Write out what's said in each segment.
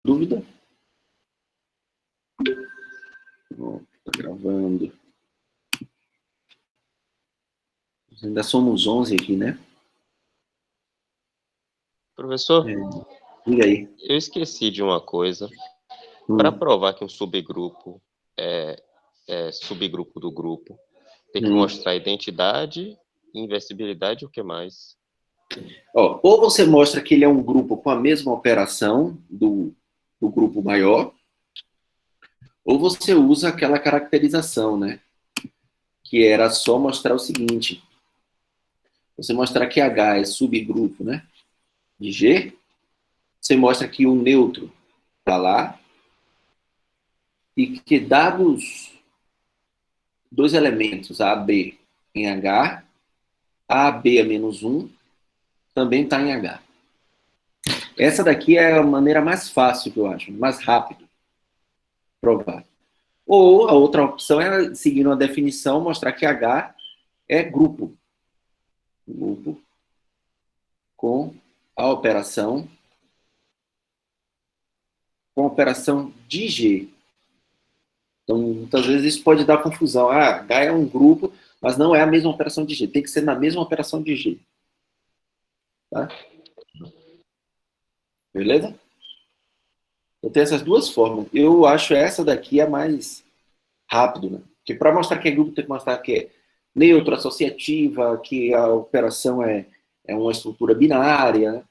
dúvida? Está gravando. Ainda somos 11 aqui, né? Professor, diga aí. eu esqueci de uma coisa. Para provar que um subgrupo é subgrupo do grupo, tem que mostrar identidade, inversibilidade e o que mais? Ou você mostra que ele é um grupo com a mesma operação do grupo maior, ou você usa aquela caracterização, né? Que era só mostrar o seguinte. Você mostrar que H é subgrupo, né? De G. Você mostra que o neutro está lá. E que dados dois elementos, A, B, em H, A, B é menos 1, também está em H. Essa daqui é a maneira mais fácil, que eu acho, mais rápido de provar. Ou a outra opção é, seguindo a definição, mostrar que H é grupo. Grupo com a operação de G. Então, muitas vezes isso pode dar confusão. H é um grupo, mas não é a mesma operação de G. Tem que ser na mesma operação de G. Tá? Beleza? Eu tenho essas duas formas. Eu acho essa daqui a mais rápido, né? Porque para mostrar que é grupo, tem que mostrar que é neutro, associativa, que a operação é uma estrutura binária, né?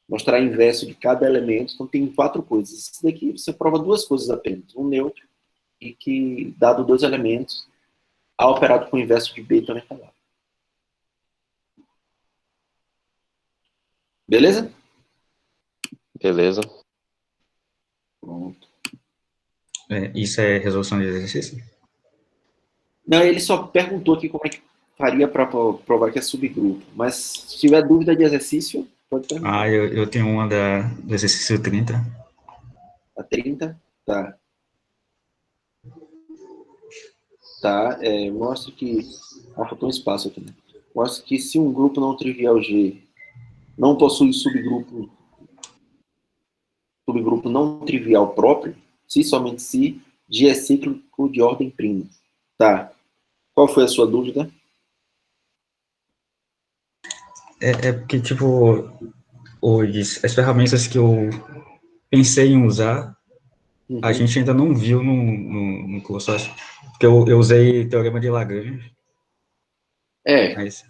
Mostrar inverso de cada elemento. Então, tem 4 coisas. Isso daqui você prova 2 coisas apenas. Um neutro e que, dado 2 elementos, A operado com o inverso de B também está lá. Beleza? Beleza. Pronto. Isso é resolução de exercício? Não, ele só perguntou aqui como é que faria para provar que é subgrupo. Mas se tiver dúvida de exercício, pode perguntar. Eu tenho uma do exercício 30. A 30? Tá. Tá, mostra que... faltou um espaço aqui, né? Mostra que se um grupo não trivial G não possui subgrupo não trivial próprio, se somente se G é cíclico de ordem prima. Tá. Qual foi a sua dúvida? Porque, tipo, as ferramentas que eu pensei em usar, a gente ainda não viu no curso, acho. Porque eu usei Teorema de Lagrange. Mas...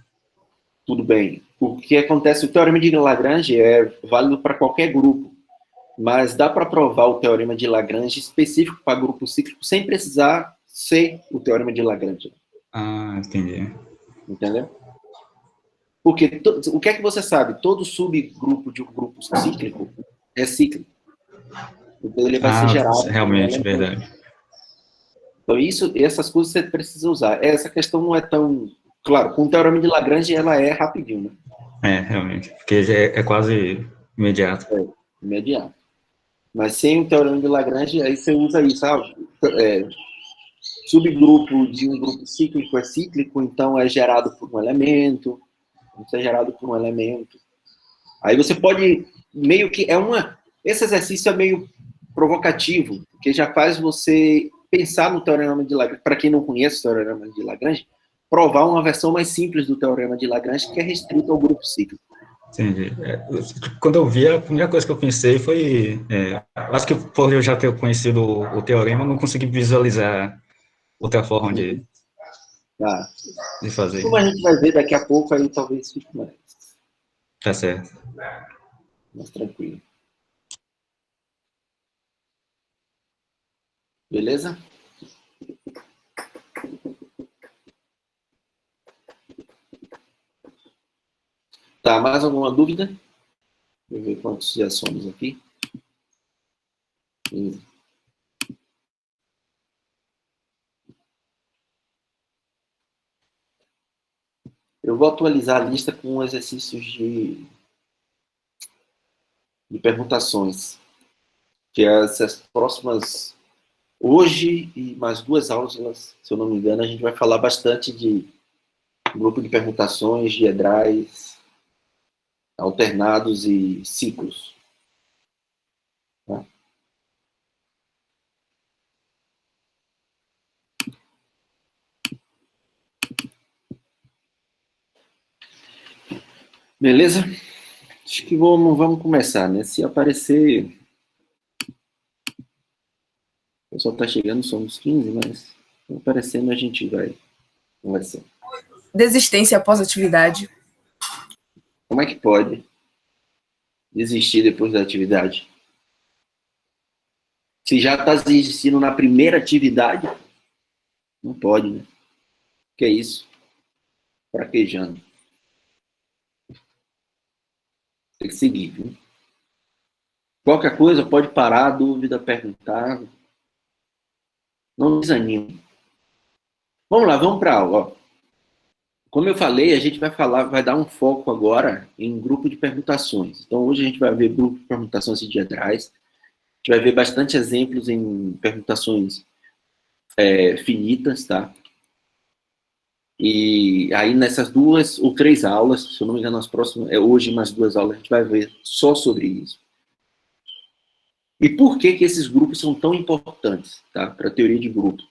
tudo bem. O que acontece, o Teorema de Lagrange é válido para qualquer grupo, mas dá para provar o Teorema de Lagrange específico para grupo cíclico sem precisar ser o Teorema de Lagrange. Entendi. Entendeu? Porque o que é que você sabe? Todo subgrupo de um grupo cíclico é cíclico. Então ele vai ser gerado. Realmente, verdade. Então essas coisas você precisa usar. Essa questão não é tão... Claro, com o Teorema de Lagrange ela é rapidinho, né? Realmente. Porque já é quase imediato. Imediato. Mas sem o Teorema de Lagrange, aí você usa isso, sabe? Subgrupo de um grupo cíclico é cíclico, então é gerado por um elemento. Isso é gerado por um elemento. Aí você pode, meio que, esse exercício é meio provocativo, porque já faz você pensar no Teorema de Lagrange, para quem não conhece o Teorema de Lagrange, provar uma versão mais simples do Teorema de Lagrange, que é restrito ao grupo cíclico. Entendi. Quando eu vi, a primeira coisa que eu pensei foi... acho que por eu já ter conhecido o teorema, eu não consegui visualizar outra forma de fazer. Como a gente vai ver daqui a pouco, aí talvez fique mais. Tá certo. Mais tranquilo. Beleza? Tá, mais alguma dúvida? Deixa eu ver quantos já somos aqui. 15. Eu vou atualizar a lista com exercícios de permutações. Que essas próximas... Hoje e mais 2 aulas, se eu não me engano, a gente vai falar bastante de grupo de permutações, diedrais, alternados e ciclos. Tá? Beleza? Acho que vamos começar, né? Se aparecer... O pessoal tá chegando, somos 15, mas aparecendo a gente vai conversando. Desistência após atividade. Como é que pode desistir depois da atividade? Se já está desistindo na primeira atividade, não pode, né? Que é isso? Fraquejando. Tem que seguir, viu? Qualquer coisa, pode parar, dúvida, perguntar. Não desanime. Vamos lá, vamos para a aula. Ó. Como eu falei, a gente vai dar um foco agora em grupo de permutações. Então, hoje a gente vai ver grupo de permutações diedrais. A gente vai ver bastante exemplos em permutações finitas, tá? E aí, nessas 2 ou 3 aulas, se eu não me engano, nas próximas, hoje mais 2 aulas, a gente vai ver só sobre isso. E por que esses grupos são tão importantes, tá? Para a teoria de grupo.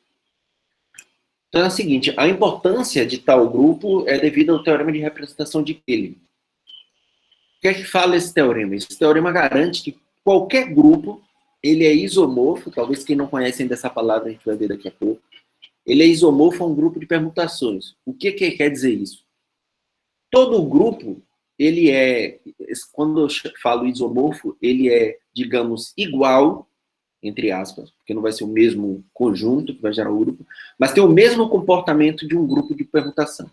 Então é o seguinte, a importância de tal grupo é devido ao teorema de representação de Cayley. O que é que fala esse teorema? Esse teorema garante que qualquer grupo, ele é isomorfo, talvez quem não conhece ainda essa palavra, a gente vai ver daqui a pouco. Ele é isomorfo a um grupo de permutações. O que quer dizer isso? Todo grupo, ele é, quando eu falo isomorfo, ele é, digamos, igual, entre aspas, porque não vai ser o mesmo conjunto que vai gerar o grupo, mas tem o mesmo comportamento de um grupo de permutação.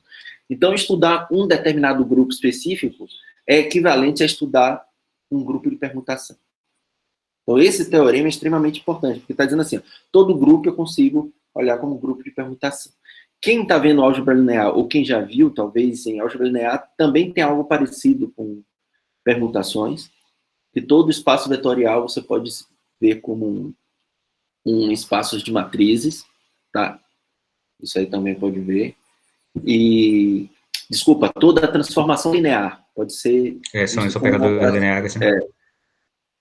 Então, estudar um determinado grupo específico é equivalente a estudar um grupo de permutação. Então, esse teorema é extremamente importante, porque está dizendo assim, ó, todo grupo eu consigo olhar como grupo de permutação. Quem está vendo álgebra linear, ou quem já viu, talvez, em álgebra linear, também tem algo parecido com permutações, que todo espaço vetorial você pode ver como um espaço de matrizes, tá? Isso aí também pode ver. E, desculpa, toda a transformação linear pode ser... são os operadores lineares. Né?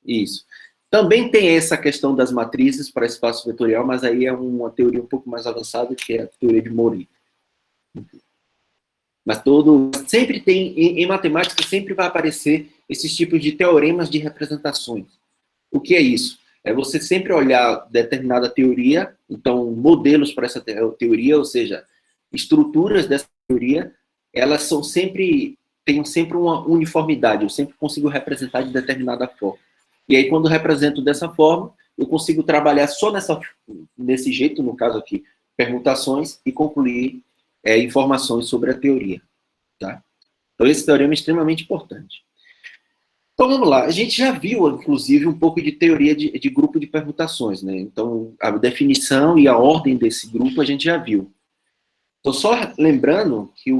Isso. Também tem essa questão das matrizes para espaço vetorial, mas aí é uma teoria um pouco mais avançada, que é a teoria de Mori. Mas sempre tem, em matemática, sempre vai aparecer esses tipos de teoremas de representações. O que é isso? É você sempre olhar determinada teoria, então modelos para essa teoria, ou seja, estruturas dessa teoria, elas têm sempre uma uniformidade, eu sempre consigo representar de determinada forma. E aí, quando eu represento dessa forma, eu consigo trabalhar só nesse jeito, no caso aqui, permutações, e concluir informações sobre a teoria. Tá? Então, esse teorema é extremamente importante. Então, vamos lá. A gente já viu, inclusive, um pouco de teoria de grupo de permutações, né? Então, a definição e a ordem desse grupo a gente já viu. Então, só lembrando que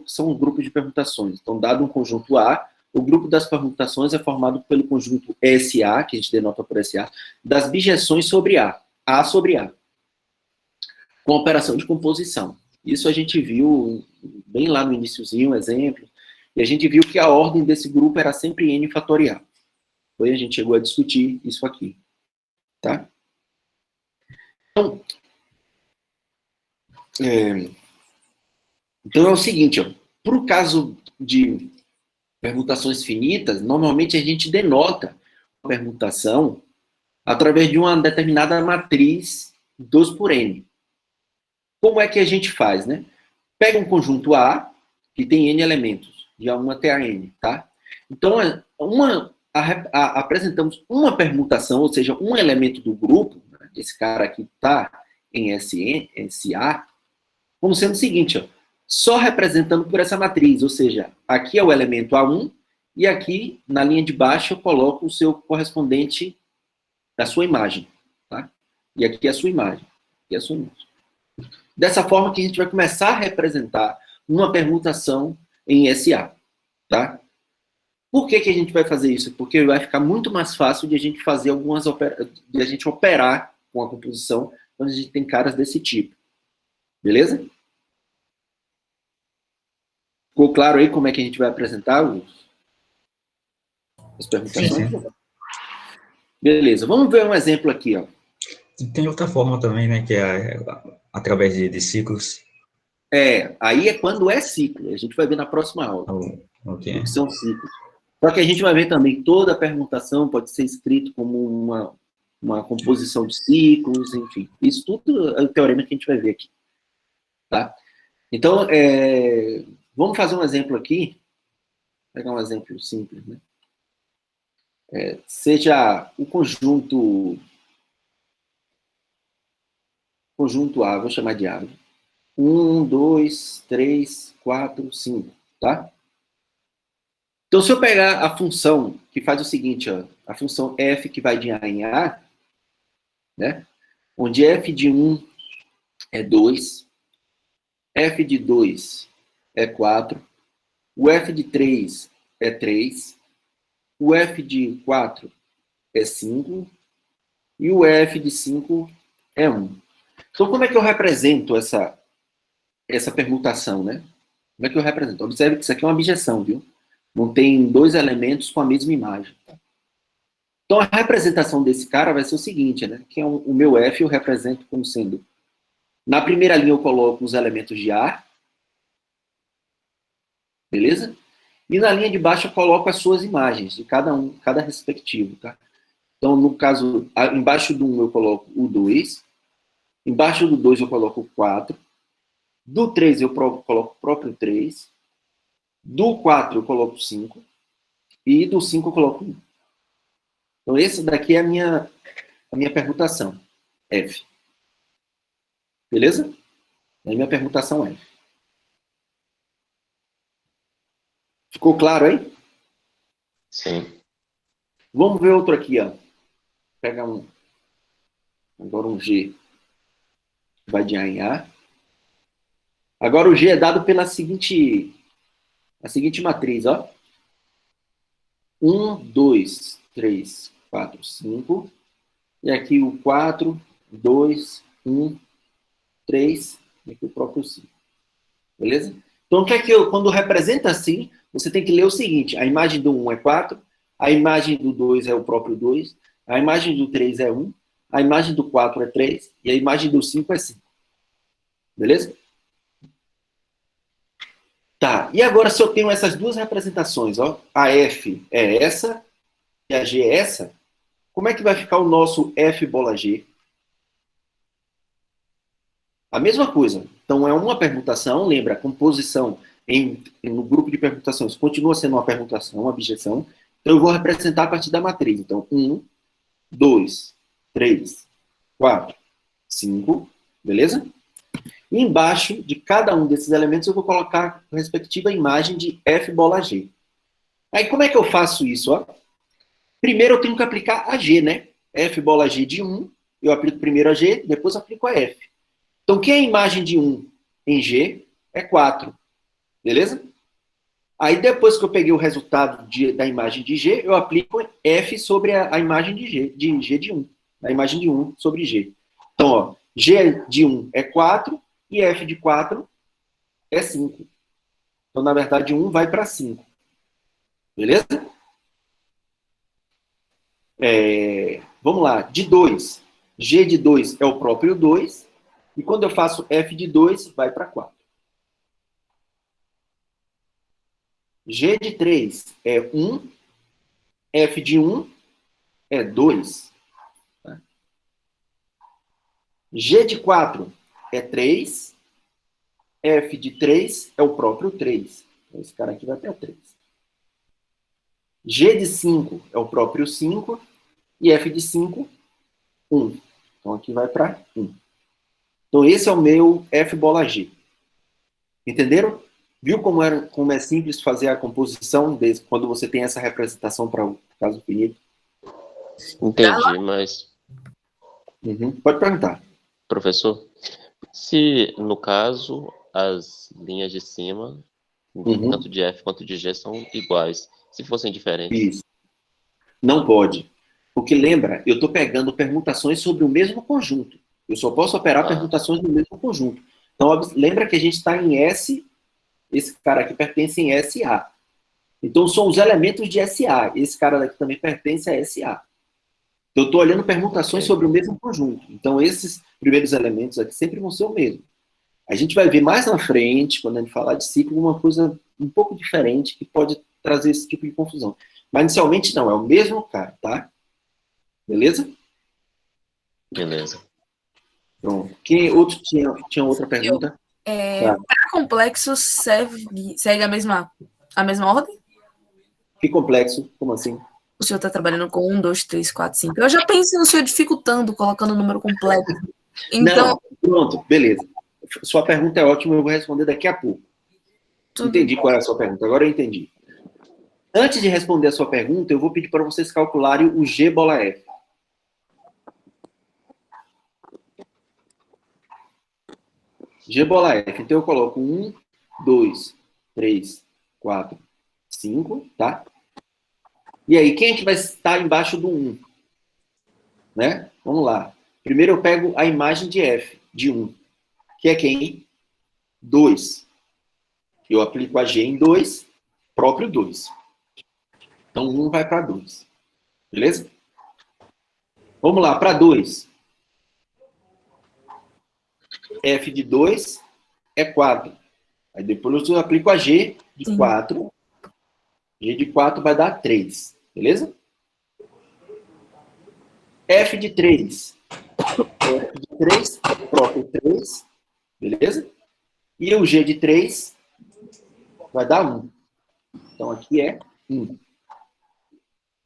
são um grupo de permutações. Então, dado um conjunto A, o grupo das permutações é formado pelo conjunto SA, que a gente denota por SA, das bijeções sobre A sobre A, com operação de composição. Isso a gente viu bem lá no iniciozinho, exemplo, e a gente viu que a ordem desse grupo era sempre n fatorial. Foi a gente chegou a discutir isso aqui. Tá? Então é o seguinte, para o caso de permutações finitas, normalmente a gente denota a permutação através de uma determinada matriz 2 por n. Como é que a gente faz, né? Pega um conjunto A, que tem n elementos, de A1 até a n, tá? Então, apresentamos uma permutação, ou seja, um elemento do grupo, né, esse cara aqui está em SA, como sendo o seguinte, só representando por essa matriz, ou seja, aqui é o elemento A1, e aqui, na linha de baixo, eu coloco o seu correspondente da sua imagem, tá? E aqui é a sua imagem, aqui é a sua imagem. Dessa forma que a gente vai começar a representar uma permutação em SA, tá? Por que a gente vai fazer isso? Porque vai ficar muito mais fácil de a gente fazer de a gente operar com a composição quando a gente tem caras desse tipo. Beleza? Ficou claro aí como é que a gente vai apresentar as permutações? Sim. Beleza, vamos ver um exemplo aqui, ó. Tem outra forma também, né, que é através de ciclos. Aí é quando é ciclo, a gente vai ver na próxima aula. Ok. que são ciclos. Só que a gente vai ver também toda a permutação pode ser escrito como uma composição de ciclos, enfim. Isso tudo é o teorema que a gente vai ver aqui. Tá? Então, vamos fazer um exemplo aqui. Vou pegar um exemplo simples, né? Seja o conjunto A, vou chamar de A. 1, 2, 3, 4, 5, tá? Então, se eu pegar a função que faz o seguinte, ó, a função f que vai de A em A, né? Onde f de 1 é 2, f de 2 é 4, o f de 3 é 3, o f de 4 é 5 e o f de 5 é 1. Então, como é que eu represento essa permutação, né? Como é que eu represento? Observe que isso aqui é uma abjeção, viu? Não tem dois elementos com a mesma imagem. Tá? Então, a representação desse cara vai ser o seguinte, né? Que é o meu f eu represento como sendo... Na primeira linha eu coloco os elementos de A, beleza? E na linha de baixo eu coloco as suas imagens, de cada respectivo, tá? Então, no caso, embaixo do 1 eu coloco o 2, embaixo do 2 eu coloco o 4, do 3 eu coloco o próprio 3, do 4 eu coloco o 5, e do 5 eu coloco 1. Então, esse daqui é a minha permutação, F. Beleza? É a minha permutação F. Ficou claro aí? Sim. Vamos ver outro aqui, ó. Pega agora um G. Vai de A em A. Agora o G é dado pela seguinte matriz, ó. 1, 2, 3, 4, 5. E aqui o 4, 2, 1, 3. E aqui o próprio 5. Beleza? Então, quando representa assim, você tem que ler o seguinte. A imagem do 1 é 4. A imagem do 2 é o próprio 2. A imagem do 3 é 1. A imagem do 4 é 3. E a imagem do 5 é 5. Beleza? Tá, e agora se eu tenho essas duas representações, ó, a F é essa e a G é essa, como é que vai ficar o nosso F bola G? A mesma coisa. Então é uma permutação, lembra, a composição no grupo de permutações continua sendo uma permutação, uma abjeção. Então eu vou representar a partir da matriz. Então 1, 2, 3, 4, 5, beleza? E embaixo de cada um desses elementos eu vou colocar a respectiva imagem de F bola G. Aí como é que eu faço isso? Ó? Primeiro eu tenho que aplicar a G, né? F bola G de 1, eu aplico primeiro a G, depois eu aplico a F. Então, quem é a imagem de 1 em G é 4. Beleza? Aí, depois que eu peguei o resultado da imagem de G, eu aplico F sobre a imagem de G de 1. A imagem de 1 sobre G. Então, ó, G de 1 é 4 e F de 4 é 5. Então, na verdade, 1 vai para 5. Beleza? Vamos lá. De 2. G de 2 é o próprio 2. E quando eu faço F de 2, vai para 4. G de 3 é 1. F de 1 é 2. Tá? G de 4 é 3. F de 3 é o próprio 3. Então, esse cara aqui vai para 3. G de 5 é o próprio 5. E F de 5, 1. Então, aqui vai para 1. Então, esse é o meu F bola G. Entenderam? Viu como é simples fazer a composição quando você tem essa representação para o caso finito? Entendi, mas... Pode perguntar. Professor, se, no caso, as linhas de cima, tanto de F quanto de G, são iguais, se fossem diferentes? Isso. Não pode. Porque, lembra, eu estou pegando permutações sobre o mesmo conjunto. Eu só posso operar permutações no mesmo conjunto. Então, lembra que a gente está em S, esse cara aqui pertence em SA. Então, são os elementos de SA. Esse cara daqui também pertence a SA. Então, eu estou olhando permutações sobre o mesmo conjunto. Então, esses primeiros elementos aqui sempre vão ser o mesmo. A gente vai ver mais na frente, quando a gente falar de ciclo, uma coisa um pouco diferente que pode trazer esse tipo de confusão. Mas inicialmente não, é o mesmo cara, tá? Beleza? Beleza. Pronto. Quem outro tinha outra pergunta? Tá. Para complexo segue a mesma ordem? Que complexo? Como assim? O senhor está trabalhando com 1, 2, 3, 4, 5. Eu já pensei no senhor dificultando, colocando o número completo. Então, não, pronto, beleza. Sua pergunta é ótima, eu vou responder daqui a pouco. Entendi qual é a sua pergunta, agora eu entendi. Antes de responder a sua pergunta, eu vou pedir para vocês calcularem o G bola F. G bola F. Então eu coloco 1, 2, 3, 4, 5, tá? E aí, quem é que vai estar embaixo do 1? Né? Vamos lá. Primeiro eu pego a imagem de F, de 1. Que é quem? 2. Eu aplico a G em 2, próprio 2. Então 1 vai para 2. Beleza? Vamos lá, para 2. F de 2 é 4. Aí depois eu aplico a G de 4. G de 4 vai dar 3. Beleza? F de 3. F de 3, próprio 3. Beleza? E o G de 3 vai dar 1. Então aqui é 1.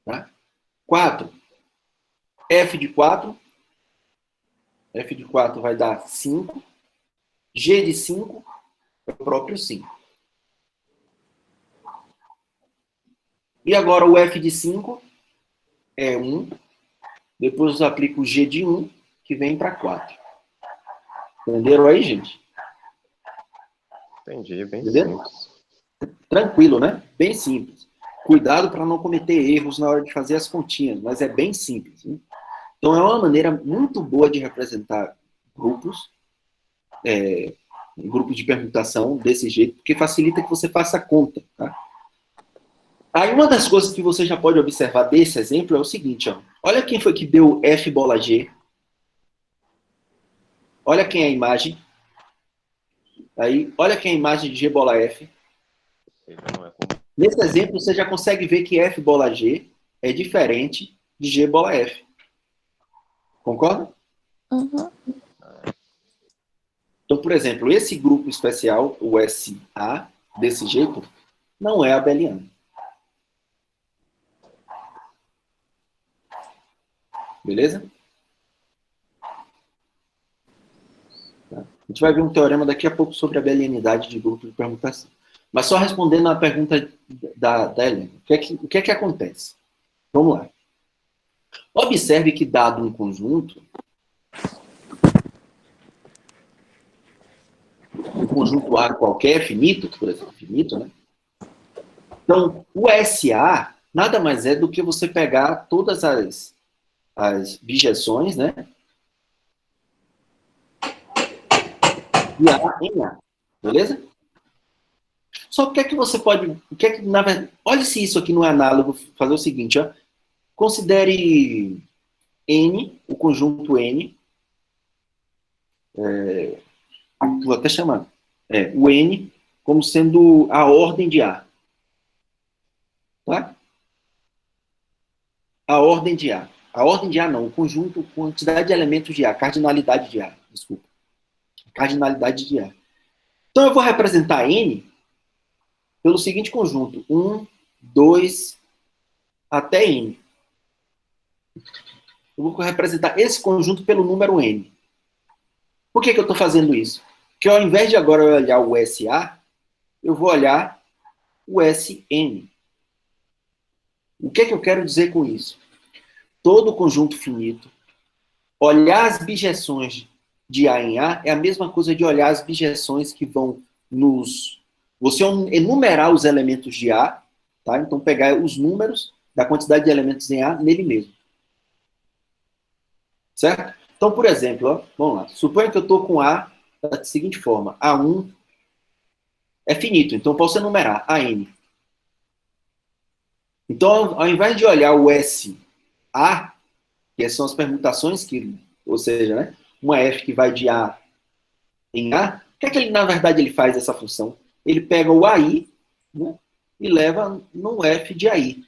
Tá? 4. F de 4. F de 4 vai dar 5. G de 5 é o próprio 5. E agora o F de 5 é 1. Depois eu aplico o G de 1, que vem para 4. Entenderam aí, gente? Entendi, bem Entendeu? simples. Tranquilo, né? Bem simples. Cuidado para não cometer erros na hora de fazer as continhas, mas é bem simples. Hein? Então é uma maneira muito boa de representar grupos, grupos de permutação desse jeito, porque facilita que você faça a conta. Tá? Aí uma das coisas que você já pode observar desse exemplo é o seguinte, ó. Olha quem foi que deu F bola G. Olha quem é a imagem. Aí, olha quem é a imagem de G bola F. Nesse exemplo, você já consegue ver que F bola G é diferente de G bola F. Concorda? Uhum. Então, por exemplo, esse grupo especial, o SA, desse jeito, não é abeliano. Beleza? A gente vai ver um teorema daqui a pouco sobre a abelianidade de grupo de permutação. Mas só respondendo a pergunta da Helena. O que é que acontece? Vamos lá. Observe que, dado um conjunto, um conjunto A qualquer, finito, por exemplo, finito, né? Então, o SA nada mais é do que você pegar todas as bijeções, né? De A em A. Beleza? Só que o que é que você pode... O que é que, na verdade, olha se isso aqui não é análogo, fazer o seguinte, ó. Considere N, o conjunto N, vou até chamar, o N como sendo a ordem de A. Tá? A ordem de A. A ordem de A não, o conjunto, quantidade de elementos de A, cardinalidade de A, desculpa. Cardinalidade de A. Então eu vou representar N pelo seguinte conjunto, 1, 2, até N. Eu vou representar esse conjunto pelo número N. Por que eu estou fazendo isso? Porque ao invés de agora eu olhar o SA, eu vou olhar o SN. O que eu quero dizer com isso? Todo conjunto finito, olhar as bijeções de A em A é a mesma coisa de olhar as bijeções que vão nos... Você enumerar os elementos de A, tá? Então pegar os números da quantidade de elementos em A nele mesmo. Certo? Então, por exemplo, ó, vamos lá. Suponha que eu estou com A da seguinte forma. A1 é finito, então eu posso enumerar AN. Então, ao invés de olhar o SA, que são as permutações, ou seja, né, uma F que vai de A em A, o que é que ele, na verdade, ele faz essa função? Ele pega o AI né? E leva no F de AI.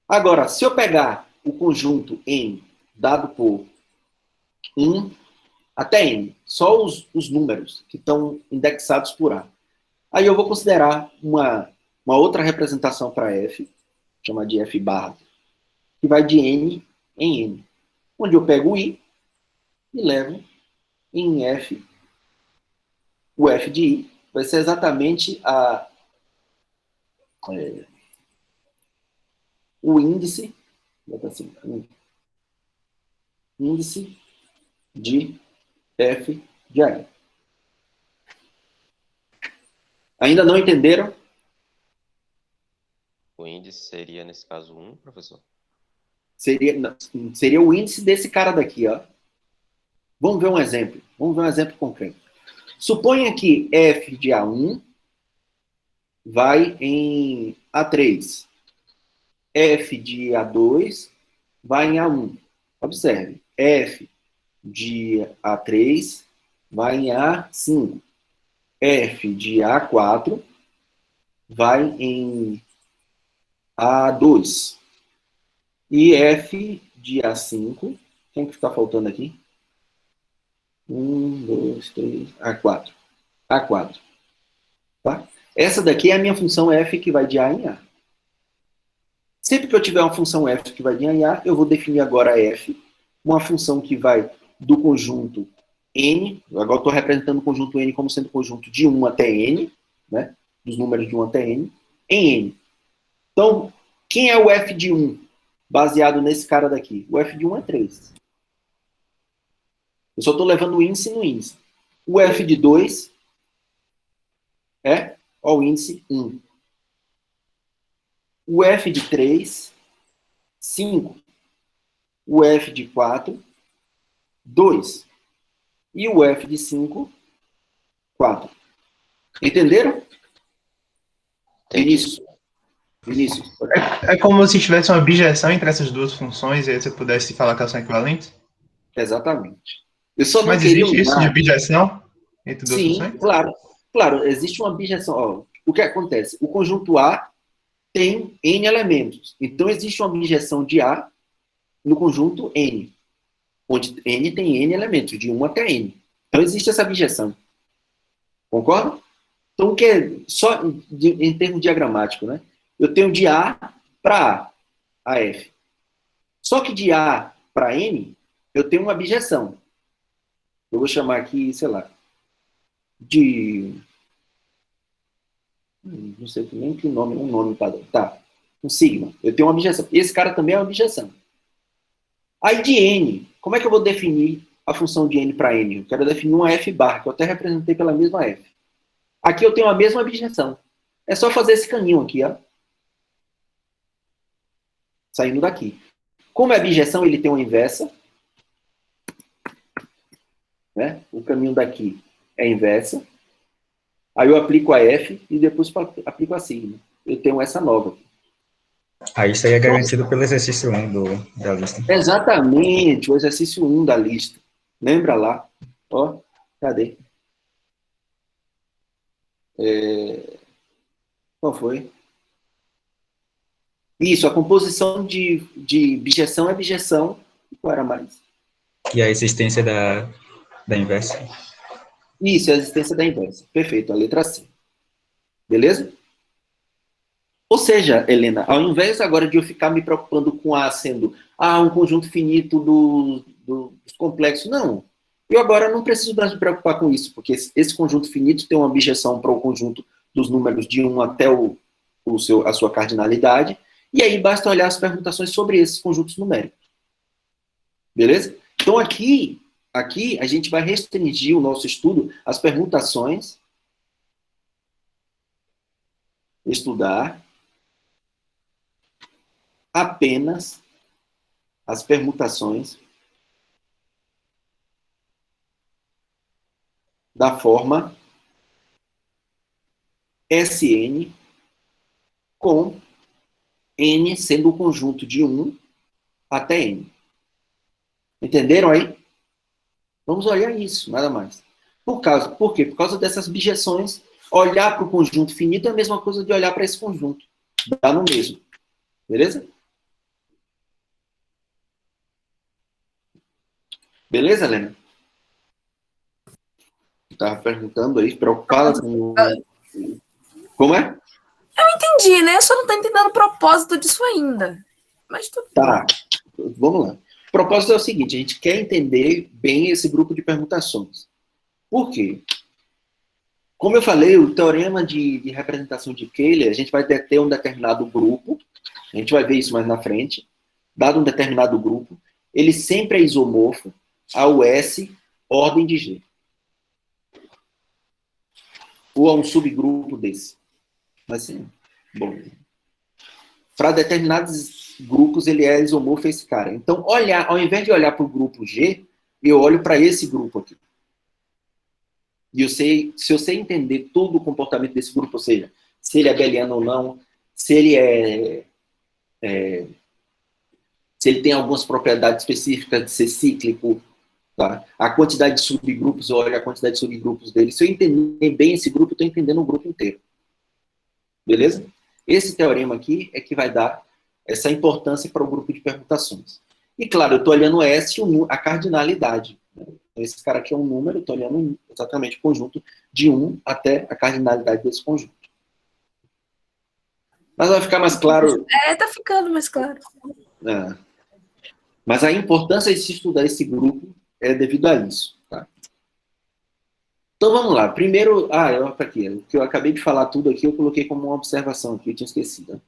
Agora, se eu pegar o conjunto N dado por 1 até N, só os números que estão indexados por A, aí eu vou considerar uma outra representação para F, chamar de F barra, que vai de N em N, onde eu pego o I e levo em F, o F de I, vai ser exatamente o índice, assim, índice de F de AI. Ainda não entenderam? O índice seria, nesse caso, 1, professor? Seria o índice desse cara daqui, ó. Vamos ver um exemplo. Vamos ver um exemplo concreto. Suponha que F de A1 vai em A3. F de A2 vai em A1. Observe. F de A3 vai em A5. F de A4 vai em A2. E F de A5, quem que está faltando aqui? 1, 2, 3, A4. A4. Tá? Essa daqui é a minha função F que vai de A em A. Sempre que eu tiver uma função F que vai de A em A, eu vou definir agora F, uma função que vai do conjunto N, agora eu estou representando o conjunto N como sendo o conjunto de 1 até N, né? Dos números de 1 até N, em N. Então, quem é o F de 1? Baseado nesse cara daqui. O F de 1 é 3. Eu só estou levando o índice no índice. O F de 2 é ó, o índice 1. O F de 3, 5. O F de 4, 2. E o F de 5, 4. Entenderam? Vinícius. Vinícius. É como se tivesse uma objeção entre essas duas funções e aí você pudesse falar que elas são equivalentes? Exatamente. Eu só não Mas queria existe isso de usar... objeção entre duas Sim, funções? claro. Claro, existe uma objeção. Ó, o que acontece? O conjunto A tem N elementos. Então, existe uma objeção de A no conjunto N, onde N tem N elementos, de 1 até N. Então, existe essa objeção. Concorda? Então, o que é só em termos diagramáticos, né? Eu tenho de A para A, F. Só que de A para N, eu tenho uma objeção. Eu vou chamar aqui, sei lá, de... Não sei nem que nome, um nome padrão. Tá, um sigma. Eu tenho uma objeção. Esse cara também é uma objeção. Aí de N, como é que eu vou definir a função de N para N? Eu quero definir uma F bar, que eu até representei pela mesma F. Aqui eu tenho a mesma objeção. É só fazer esse caminho aqui, ó. Saindo daqui. Como é objeção, ele tem uma inversa. Né? O caminho daqui é inversa. Aí eu aplico a F e depois aplico a sigma. Eu tenho essa nova aqui. Aí isso aí é garantido pelo exercício 1 da lista. Exatamente, o exercício 1 da lista. Lembra lá? Ó, cadê? Qual foi? Isso, a composição de bijeção é bijeção. Qual era mais? E a existência da inversa. Isso, a existência da inversa. Perfeito, a letra C. Beleza? Ou seja, Helena, ao invés agora de eu ficar me preocupando com A sendo um conjunto finito dos complexos, não. Eu agora não preciso mais me preocupar com isso, porque esse conjunto finito tem uma objeção para o conjunto dos números de 1 até a sua cardinalidade, e aí basta olhar as permutações sobre esses conjuntos numéricos. Beleza? Então aqui a gente vai restringir o nosso estudo às permutações, estudar apenas as permutações da forma Sn com N sendo o conjunto de 1 até N. Entenderam aí? Vamos olhar isso, nada mais. Por quê? Por causa dessas bijeções. Olhar para o conjunto finito é a mesma coisa de olhar para esse conjunto. Dá no mesmo. Beleza? Beleza, Helena? Estava perguntando aí, preocupada com... Como é? Entendi, né? Eu só não tô entendendo o propósito disso ainda. Mas tudo Tá, vamos lá. O propósito é o seguinte, a gente quer entender bem esse grupo de permutações. Por quê? Como eu falei, o teorema de representação de Cayley, a gente vai ter um determinado grupo, a gente vai ver isso mais na frente, dado um determinado grupo, ele sempre é isomorfo ao S ordem de G. Ou a um subgrupo desse. Mas, assim, bom, para determinados grupos, ele é isomorfo a esse cara. Então, ao invés de olhar para o grupo G, eu olho para esse grupo aqui. E se eu sei entender todo o comportamento desse grupo, ou seja, se ele é abeliano ou não, se ele se ele tem algumas propriedades específicas de ser cíclico, tá? A quantidade de subgrupos, eu olho a quantidade de subgrupos dele. Se eu entender bem esse grupo, eu estou entendendo o grupo inteiro. Beleza? Esse teorema aqui é que vai dar essa importância para o grupo de permutações. E claro, eu estou olhando S, a cardinalidade. Né? Esse cara aqui é um número, eu estou olhando exatamente o conjunto de 1 até a cardinalidade desse conjunto. Mas vai ficar mais claro... tá ficando mais claro. Mas a importância de se estudar esse grupo é devido a isso. Tá? Então vamos lá. Primeiro, aqui, o que eu acabei de falar tudo aqui, eu coloquei como uma observação aqui, eu tinha esquecido. Né?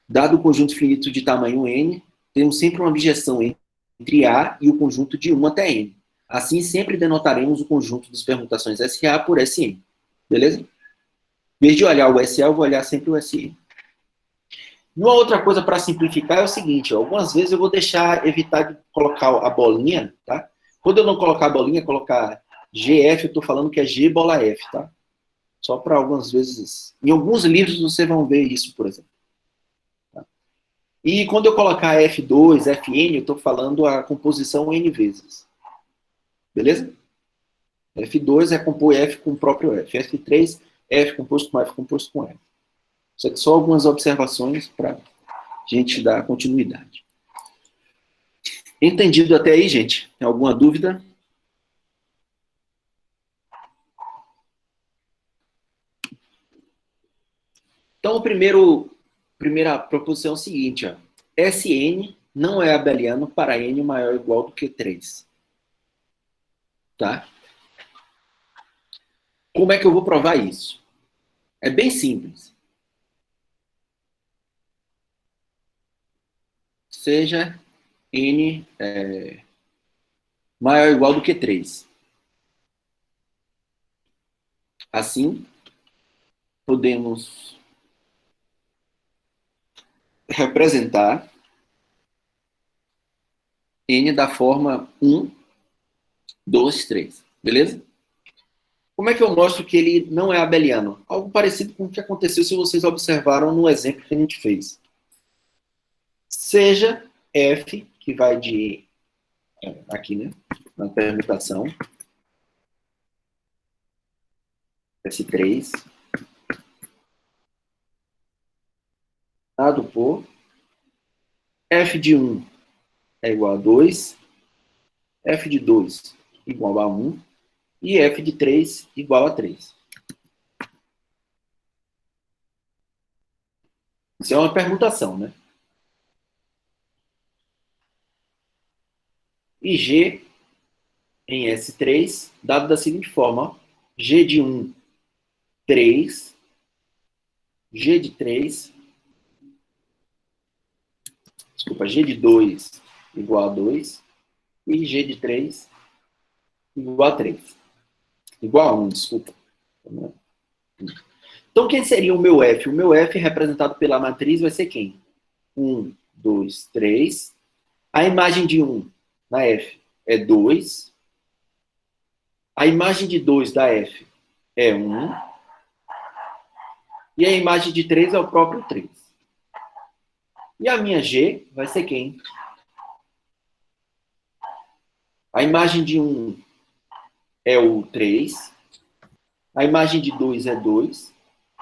Dado o conjunto finito de tamanho n, temos sempre uma bijeção entre A e o conjunto de 1 até n. Assim, sempre denotaremos o conjunto das permutações SA por Sn. Beleza? Em vez de olhar o SA, eu vou olhar sempre o Sn. Uma outra coisa para simplificar é o seguinte, algumas vezes eu vou evitar de colocar a bolinha, tá? Quando eu não colocar a bolinha, colocar GF, eu estou falando que é G bola F, tá? Só para algumas vezes... Em alguns livros vocês vão ver isso, por exemplo. Tá? E quando eu colocar F2, Fn, eu estou falando a composição N vezes. Beleza? F2 é compor F com o próprio F. F3, F composto com F composto com F. Isso aqui só algumas observações para a gente dar continuidade. Entendido até aí, gente? Tem alguma dúvida? Então, primeira proposição é o seguinte, ó. Sn não é abeliano para n maior ou igual do que 3. Tá? Como é que eu vou provar isso? É bem simples. Seja n maior ou igual do que 3. Assim, podemos representar n da forma 1, 2, 3. Beleza? Como é que eu mostro que ele não é abeliano? Algo parecido com o que aconteceu se vocês observaram no exemplo que a gente fez. Seja f, que vai de... aqui, né? Na permutação. S3. Dado por... f de 1 é igual a 2. F de 2 igual a 1. E f de 3 igual a 3. Isso é uma permutação, né? E G em S3, dado da seguinte forma, ó, G de 1, 3, G de 3, desculpa, G de 2 igual a 2, e G de 3 igual a 3. Igual a 1, desculpa. Então, quem seria o meu F? O meu F, representado pela matriz, vai ser quem? 1, 2, 3. A imagem de 1 na F é 2. A imagem de 2 da F é 1. E a imagem de 3 é o próprio 3. E a minha G vai ser quem? A imagem de 1 é o 3, a imagem de 2 é 2,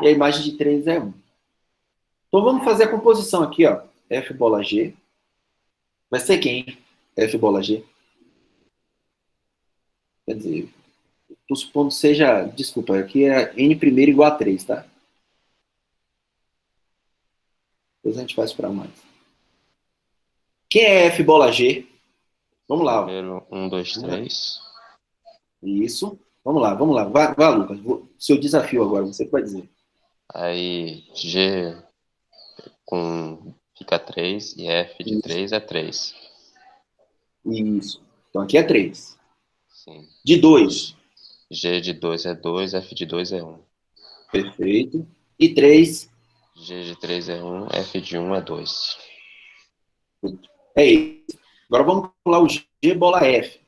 e a imagem de 3 é 1. Então vamos fazer a composição aqui, ó. F bola G. Vai ser quem? F bola G. Quer dizer, estou supondo que seja... Desculpa, aqui é N primeiro igual a 3, tá? Depois a gente faz para mais. Quem é F bola G? Vamos lá. Primeiro, 1, 2, 3. Isso. Vamos lá, vamos lá. Vá, Lucas. Seu desafio agora, você que vai dizer. Aí, G fica 3 e F de 3 é 3. Isso. Então aqui é 3. Sim. De 2. G de 2 é 2, F de 2 é 1. Perfeito. E 3. G de 3 é 1, F de 1 é 2. É isso. Agora vamos pular o G bola F.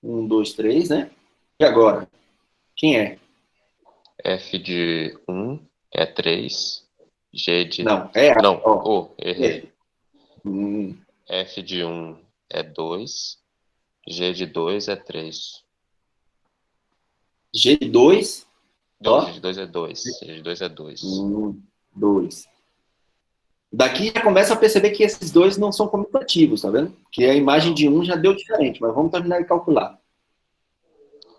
1, 2, 3, né? E agora? Quem é? F de 1 é 3. G de... Não, é A. Não, Ó, errei. É. F de 1 é 2. G de 2 é 3. G de 2. Não, G de 2 é 2. G de 2 é 2. 2. Daqui já começa a perceber que esses dois não são comutativos, tá vendo? Que a imagem de 1 já deu diferente, mas vamos terminar de calcular.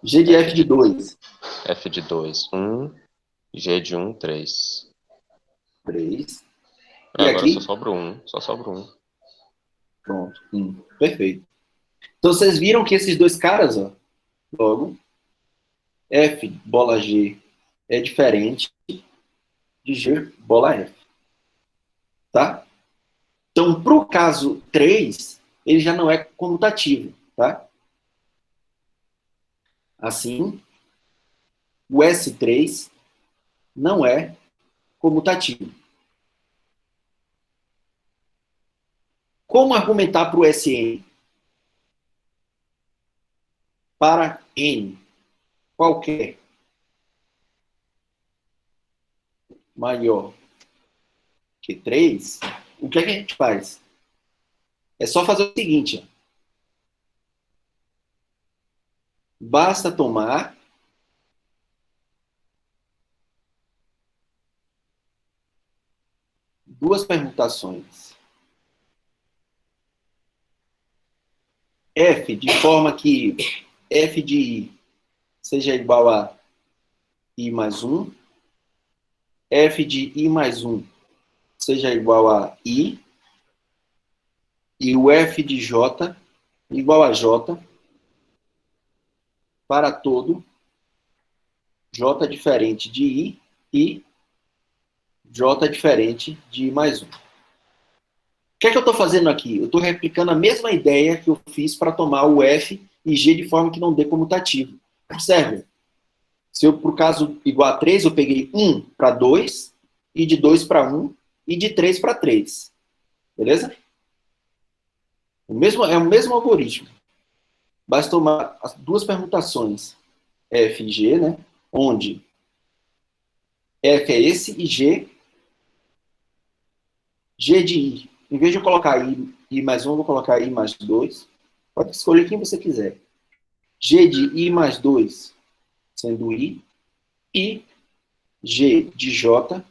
G de F de 2. F de 2, 1. G de 1, 3. 3. E Agora aqui? só sobra 1. Só sobra 1. Pronto. Perfeito. Então vocês viram que esses dois caras, ó, logo, F bola G é diferente de G bola F. Tá? Então, para o caso 3, ele já não é comutativo, tá? Assim, o S3 não é comutativo. Como argumentar para o Sn? Para N qualquer maior que 3, o que é que a gente faz? É só fazer o seguinte, ó. Basta tomar duas permutações. F, de forma que F de I seja igual a I mais 1. F de I mais 1 seja igual a I. E o F de J igual a J para todo J diferente de I e J diferente de I mais 1. O que é que eu estou fazendo aqui? Eu estou replicando a mesma ideia que eu fiz para tomar o F e G de forma que não dê comutativo. Observe. Se eu, por caso igual a 3, eu peguei 1 para 2, e de 2 para 1, e de 3 para 3. Beleza? É o mesmo algoritmo. Basta tomar as duas permutações F e G, né? Onde F é esse e G de I. Em vez de eu colocar I mais 1, eu vou colocar I mais 2. Pode escolher quem você quiser. G de I mais 2 sendo I. E G de J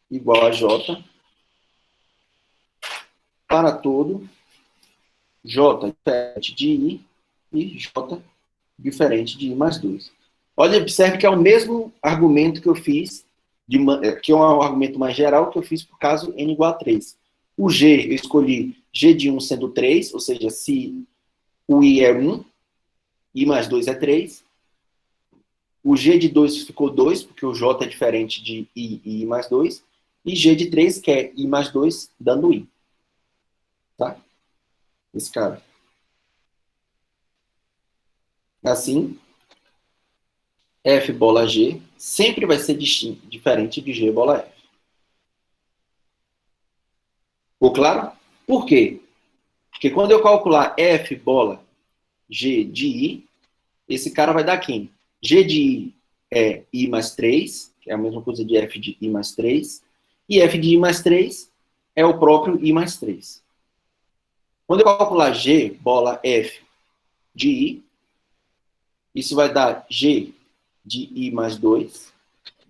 igual a J para todo J diferente de I e J diferente de I mais 2. Olha, observe que é o mesmo argumento que eu fiz, que é um argumento mais geral que eu fiz por caso N igual a 3. O G, eu escolhi G de 1 sendo 3, ou seja, se o I é 1, I mais 2 é 3. O G de 2 ficou 2, porque o J é diferente de I e I mais 2. E G de 3, que é I mais 2, dando I. Tá? Esse cara. Assim, F bola G sempre vai ser diferente de G bola F. Ficou claro? Por quê? Porque quando eu calcular F bola G de I, esse cara vai dar quem? G de I é I mais 3, que é a mesma coisa de F de I mais 3. E F de I mais 3 é o próprio I mais 3. Quando eu calcular G bola F de I, Isso vai dar G de I mais 2.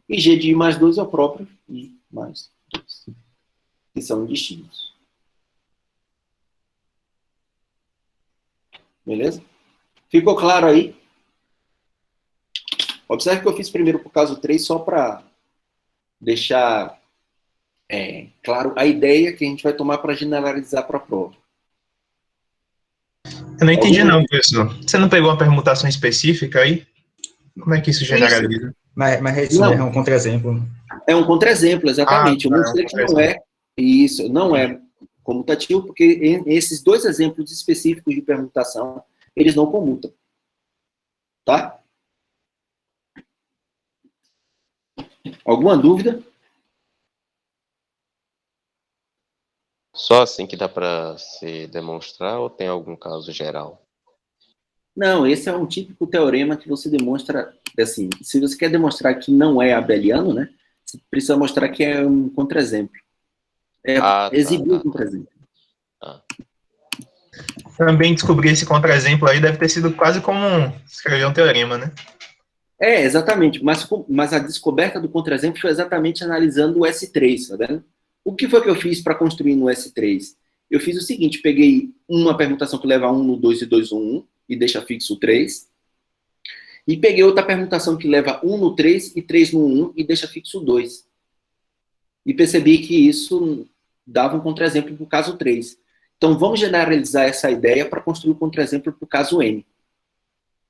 E G de I mais 2 é o próprio I mais 2. Que são distintos. Beleza? Ficou claro aí? Observe que eu fiz primeiro por caso 3 só para deixar claro a ideia que a gente vai tomar para generalizar para a prova. Eu não entendi não, professor. Você não pegou uma permutação específica aí? Como é que isso generaliza? Mas isso é um contra-exemplo. É um contra-exemplo, exatamente. Eu tá, mostrei que não é isso, não é comutativo, porque esses dois exemplos específicos de permutação, eles não comutam. Tá? Alguma dúvida? Só assim que dá para se demonstrar ou tem algum caso geral? Não, esse é um típico teorema que você demonstra, assim, se você quer demonstrar que não é abeliano, né, você precisa mostrar que é um contra-exemplo. Exibir um contra-exemplo. Também descobrir esse contra-exemplo aí deve ter sido quase como escrever um teorema, né? Exatamente, mas a descoberta do contra-exemplo foi exatamente analisando o S3, tá vendo? O que foi que eu fiz para construir no S3? Eu fiz o seguinte, peguei uma permutação que leva 1 no 2 e 2 no 1, e deixa fixo 3. E peguei outra permutação que leva 1 no 3 e 3 no 1 e deixa fixo 2. E percebi que isso dava um contra-exemplo para o caso 3. Então, vamos generalizar essa ideia para construir um contra-exemplo para o caso N.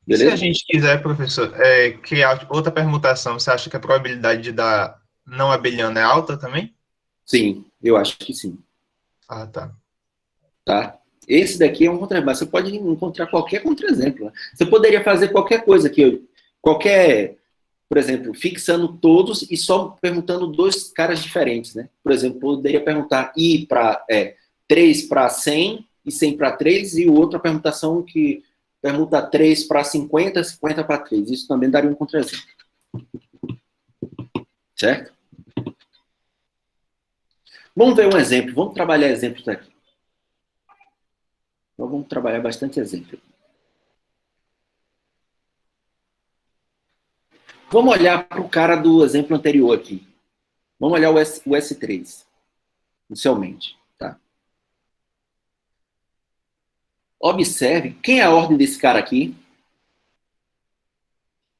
Beleza? Se a gente quiser, professor, criar outra permutação, você acha que a probabilidade de dar não abeliano é alta também? Sim, eu acho que sim. Ah, tá. Tá? Esse daqui é um contra-exemplo. Você pode encontrar qualquer contra-exemplo. Né? Você poderia fazer qualquer coisa aqui. Por exemplo, fixando todos e só perguntando dois caras diferentes. Né? Por exemplo, poderia perguntar I para 3 para 100 e 100 para 3, e outra permutação que pergunta 3 para 50, 50 para 3. Isso também daria um contra-exemplo. Certo? Vamos ver um exemplo. Vamos trabalhar exemplos aqui. Então, vamos trabalhar bastante exemplo. Vamos olhar para o cara do exemplo anterior aqui. Vamos olhar o S3, inicialmente. Tá? Observe, quem é a ordem desse cara aqui?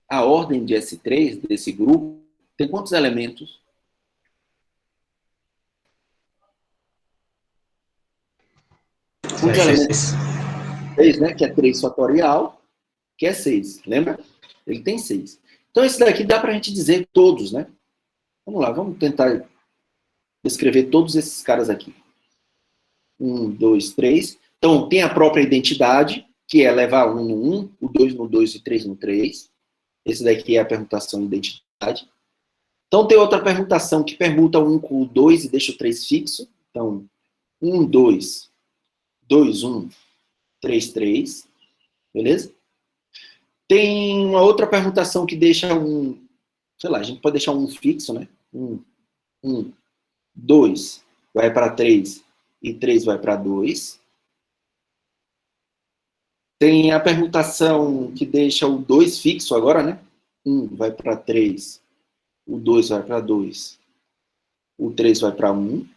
A ordem de S3, desse grupo, tem quantos elementos? Quantos elementos? 6, né? Que é 3 fatorial, que é 6. Lembra? Ele tem 6. Então, esse daqui dá para a gente dizer todos, né? Vamos lá, vamos tentar descrever todos esses caras aqui. 1, 2, 3. Então, tem a própria identidade, que é levar 1 no 1, o 2 no 2 e 3 no 3. Esse daqui é a permutação identidade. Então, tem outra permutação que permuta 1 com o 2 e deixa o 3 fixo. Então, 1, 2, 2, 1, 3, 3. Beleza? Tem uma outra permutação que deixa sei lá, a gente pode deixar um fixo, né? 1, 2 vai para 3 e 3 vai para 2. Tem a permutação que deixa o 2 fixo agora, né? 1 vai para 3, o 2 vai para 2, o 3 vai para 1.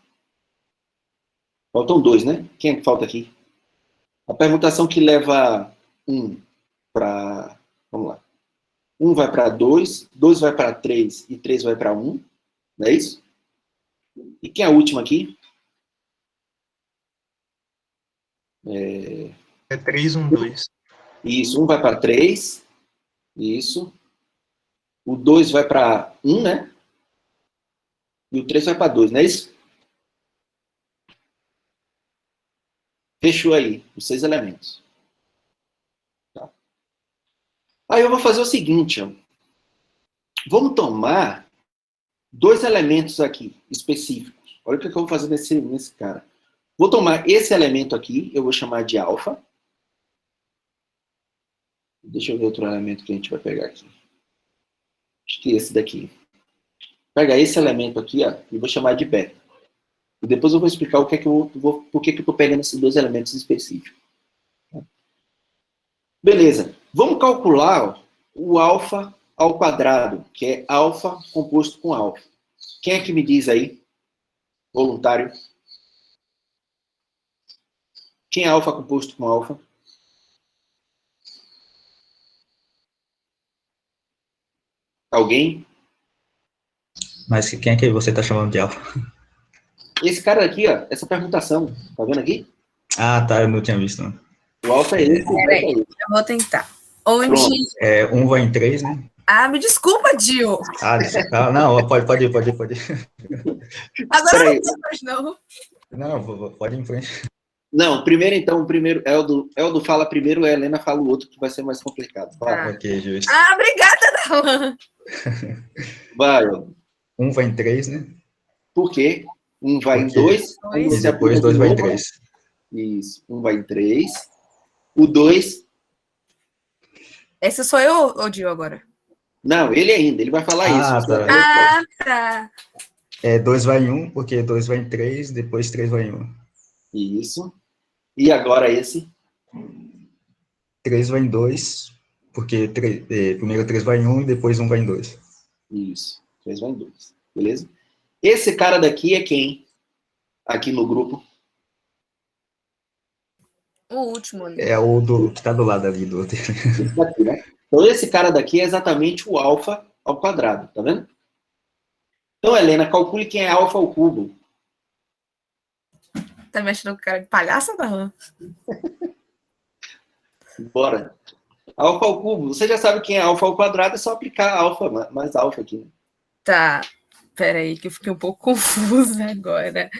Faltam 2, né? Quem é que falta aqui? A permutação que leva 1 para... Vamos lá. 1 vai para 2, 2 vai para 3 e 3 vai para 1. Não é isso? E quem é a última aqui? É 3, 1, 2. Isso, 1 vai para 3. Isso. O 2 vai para 1, né? E o 3 vai para 2, não é isso? Fechou aí, os 6 elementos. Tá? Aí eu vou fazer o seguinte, ó. Vamos tomar 2 elementos aqui, específicos. Olha o que eu vou fazer nesse cara. Vou tomar esse elemento aqui, eu vou chamar de alfa. Deixa eu ver outro elemento que a gente vai pegar aqui. Acho que esse daqui. Pega esse elemento aqui, ó, e vou chamar de beta. E depois eu vou explicar por que eu estou pegando esses 2 elementos específicos. Beleza. Vamos calcular, ó, o alfa ao quadrado, que é alfa composto com alfa. Quem é que me diz aí? Voluntário. Quem é alfa composto com alfa? Alguém? Mas quem é que você está chamando de alfa? Esse cara aqui, ó, essa permutação, tá vendo aqui? Ah, tá, eu não tinha visto. Não. O alfa é esse, o beta é Peraí, esse. eu vou tentar. Onde... Pronto. Um vai em 3, né? Ah, me desculpa, Dio. Não, pode ir. Agora Peraí. não tem mais, não. Não, pode ir em frente. Não, primeiro, Eldo fala primeiro, a Helena fala o outro, que vai ser mais complicado. Vai, Ok, justo. Ah, obrigada, Darlan. vai Eldo. Um vai em 3, né? Por quê? Um vai em Porque- 2, E depois 2 vai em 3. Isso, um vai em 3. O 2, Essa sou eu ou Dio agora? não, ele vai falar isso. Tá. Ah, tá. 2 vai em 1, porque 2 vai em 3, depois 3 vai em 1. Isso. E agora esse? 3 vai em 2, porque primeiro 3 vai em 1 e depois 1 vai em 2. Isso, 3 vai em 2, beleza? Esse cara daqui é quem? Aqui no grupo. O último, né? É o que está do lado ali do outro. Esse daqui, né? Então, esse cara daqui é exatamente o alfa ao quadrado, tá vendo? Então, Helena, calcule quem é alfa ao cubo. Tá me achando com cara de palhaça, Darlan? Bora. Alfa ao cubo. Você já sabe quem é alfa ao quadrado, é só aplicar alfa, mais alfa aqui. Né? Tá. Peraí, que eu fiquei um pouco confusa agora.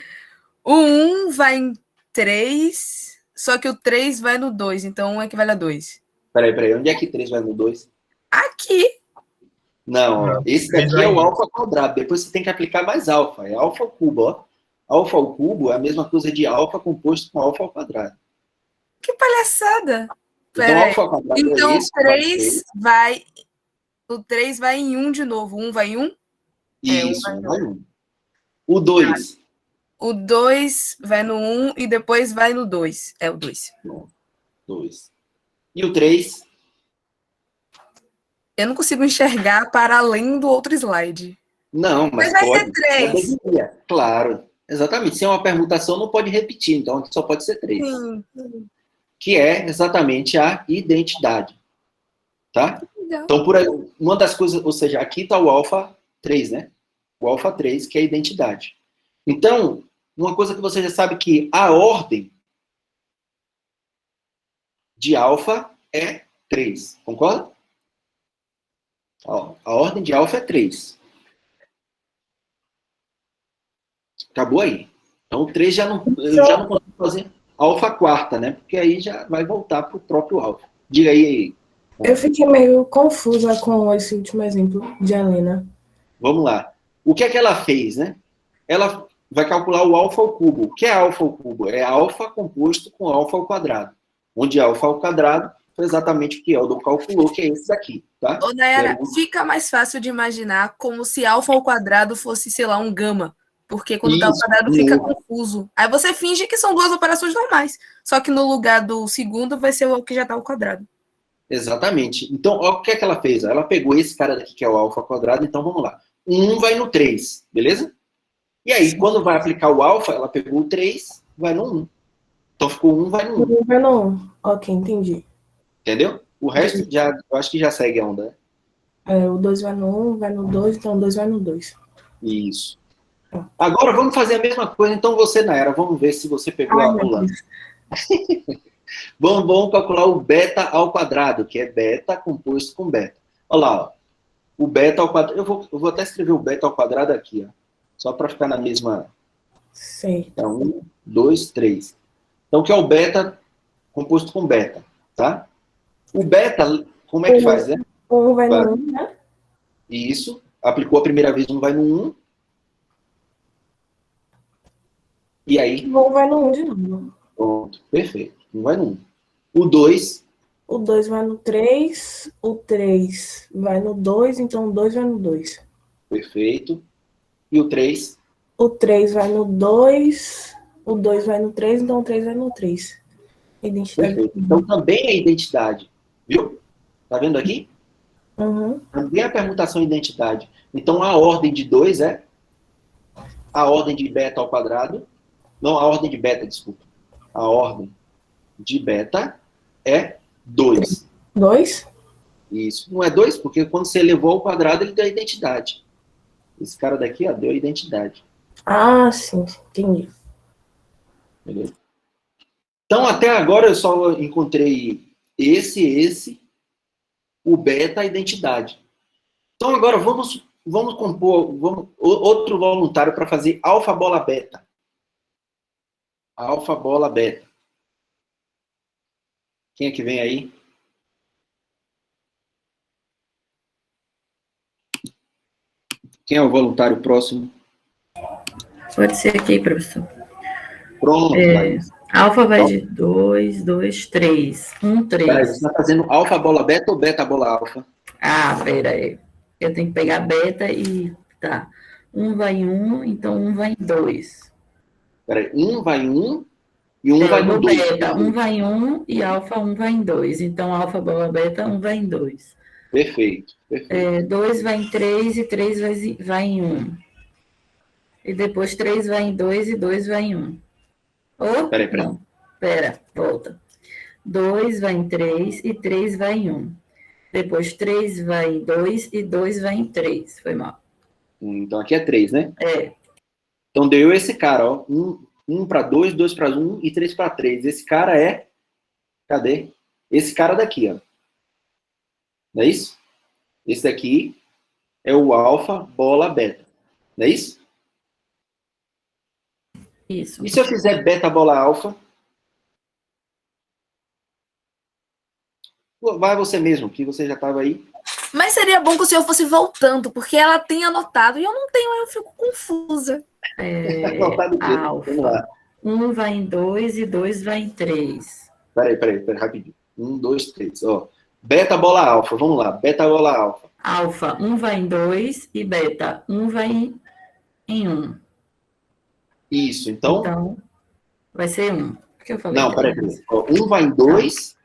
O 1 vai em 3, só que o 3 vai no 2, então 1 equivale a 2. Peraí. Onde é que 3 vai no 2? Aqui. Não, esse daqui é o alfa ao quadrado. Depois você tem que aplicar mais alfa. É alfa ao cubo, ó. Alfa ao cubo é a mesma coisa de alfa composto com alfa ao quadrado. Que palhaçada. Então, alfa ao quadrado Então, é esse. 3 vai... O 3 vai em 1 de novo. 1 vai em 1? Isso, 1 vai em 1. O 2. O 2 vai no 1 e depois vai no 2. É o 2. 2. E o 3? Eu não consigo enxergar para além do outro slide. Não, mas vai pode. ser 3. Claro. Exatamente. Se é uma permutação, não pode repetir. Então, aqui só pode ser 3. Sim. Que é exatamente a identidade. Tá? Legal. Então, por aí, uma das coisas... Ou seja, aqui está o alfa 3, né? O alfa 3, que é a identidade. Então, uma coisa que você já sabe que a ordem de alfa é 3. Concorda? Ó, a ordem de alfa é 3. Acabou aí. Então, o 3 eu já não consigo fazer alfa quarta, né? Porque aí já vai voltar para o próprio alfa. Diga aí. Eu fiquei meio confusa com esse último exemplo de Helena. Vamos lá. O que é que ela fez, né? Ela vai calcular o alfa ao cubo. O que é alfa ao cubo? É alfa composto com alfa ao quadrado. Onde alfa ao quadrado foi exatamente o que Eldon calculou, que é esse daqui, tá? Ô, Nayara, fica mais fácil de imaginar como se alfa ao quadrado fosse, sei lá, um gama. Porque quando tá ao quadrado fica confuso. Aí você finge que são duas operações normais. Só que no lugar do segundo vai ser o que já tá ao quadrado. Exatamente. Então, ó, o que é que ela fez? Ela pegou esse cara daqui, que é o alfa ao quadrado, então vamos lá. 1 vai no 3, beleza? E aí, quando vai aplicar o alfa, ela pegou o 3, vai no 1. Então ficou 1, vai no 1. 1 vai no 1. Ok, entendi. Entendeu? O resto, já, eu acho que já segue a onda, né? O 2 vai no 1, vai no 2, então o 2 vai no 2. Isso. Agora vamos fazer a mesma coisa. Então você, Nayara, vamos ver se você pegou a pulando. Vamos calcular o beta ao quadrado, que é beta composto com beta. Olha lá, ó. O beta ao quadrado. Eu vou até escrever o beta ao quadrado aqui, ó. Só para ficar na mesma. Certo. Então, 1, 2, 3. Então, que é o beta composto com beta, tá? O beta, como é que faz, né? 1 vai no 1, né? Isso. Aplicou a primeira vez, 1 vai no 1. E aí? 1 vai no 1 de novo. Pronto, perfeito. 1 vai no 1. O 2. O 2 vai no 3, o 3 vai no 2, então o 2 vai no 2. Perfeito. E o 3? O 3 vai no 2, o 2 vai no 3, então o 3 vai no 3. Identidade. Perfeito. Então também é identidade. Viu? Tá vendo aqui? Uhum. Também a permutação e identidade. Então, a ordem de 2 é a ordem de beta ao quadrado. Não, a ordem de beta, desculpa. A ordem de beta é 2. 2? Isso. Não é 2, porque quando você elevou ao quadrado, ele deu a identidade. Esse cara daqui, ó, deu a identidade. Ah, sim, entendi. Beleza? Então, até agora, eu só encontrei esse, o beta, a identidade. Então, agora, vamos compor outro voluntário para fazer alfa, bola, beta. Alfa, bola, beta. Quem é que vem aí? Quem é o voluntário próximo? Pode ser aqui, professor. Pronto, Laís. Alfa vai de 2, 2, 3. 1, 3. Peraí, você está fazendo alfa, bola, beta ou beta, bola, alfa? Ah, pera aí. Eu tenho que pegar beta e... Tá. 1 vai em 1, então 1 vai em 2. Peraí, 1 vai em 1 e 1 vai no 2. Beta, 1 vai em 1 e alfa 1 vai em 2. Então, alfa, bola, beta, 1 vai em 2. Perfeito, perfeito. 2 vai em 3 e 3 vai em 1. E depois 3 vai em 2 e 2 vai em 1. Oh, Peraí. não. Pera, volta. 2 vai em 3 e 3 vai em 1. Depois 3 vai em 2 e 2 vai em 3. Foi mal. Então aqui é 3, né? É. Então deu esse cara, ó. 1 para 2, 2 para 1 e 3 para 3. Esse cara é... Cadê? Esse cara daqui, ó. Não é isso? Esse daqui é o alfa, bola, beta. Não é isso? Isso. E se eu fizer beta, bola, alfa? Vai você mesmo, que você já estava aí. Mas seria bom que o senhor fosse voltando, porque ela tem anotado e eu não tenho, aí eu fico confusa. Alfa. 1 vai em 2 e 2 vai em 3. Peraí, rapidinho. 1, 2, 3. Ó. Beta, bola, alfa. Vamos lá. Beta, bola, alfa. Alfa, 1 vai em 2 e beta, 1 vai em 1. Isso, então vai ser 1. Por que eu falei? Não, peraí. 1 vai em 2.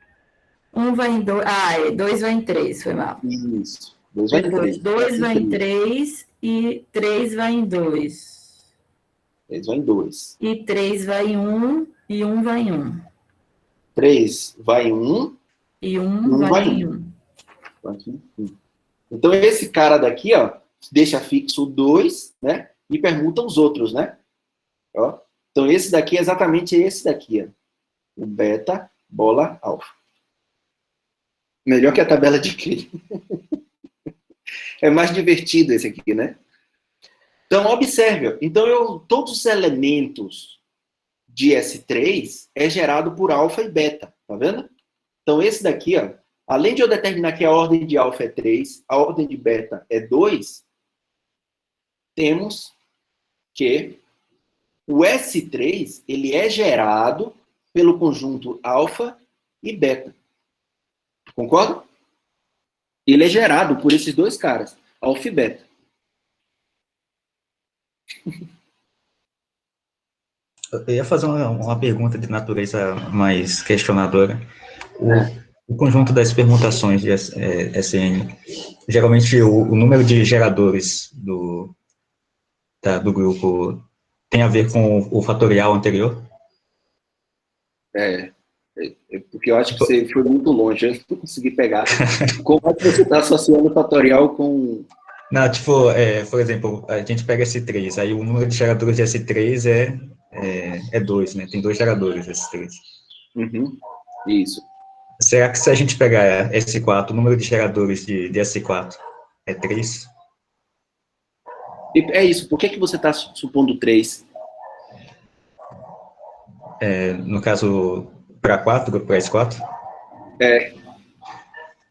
1 vai em 2. 2 vai em 3, foi mal. Isso. 2 vai em 3. 2 vai em 3 e 3 vai em 2. 3 vai em 2. E 3 vai em 1 e 1 vai em 1. 3 vai em 1 e 1 vai em 1. Então, esse cara daqui, ó, deixa fixo o 2, né? E permuta os outros, né? Ó. Então, esse daqui é exatamente esse daqui, ó. O beta, bola, alfa. Melhor que a tabela de Klein. É mais divertido esse aqui, né? Então, observe. Ó. Então, todos os elementos de S3 é gerado por alfa e beta. Tá vendo? Então, esse daqui, ó, além de eu determinar que a ordem de alfa é 3, a ordem de beta é 2, temos que o S3 ele é gerado pelo conjunto alfa e beta. Concorda? Ele é gerado por esses dois caras, alfa e beta. Eu ia fazer uma pergunta de natureza mais questionadora. O conjunto das permutações de SN, geralmente o número de geradores do grupo tem a ver com o fatorial anterior? Porque eu acho que você foi muito longe, eu não consegui pegar. Como é que você está associando o fatorial com... Não, tipo, por exemplo, a gente pega S3, aí o número de geradores de S3 é 2, né? Tem 2 geradores S3. Uhum. Isso. Será que se a gente pegar S4, o número de geradores de S4 é 3? É isso. Por que você está supondo 3? No caso, para 4, para S4?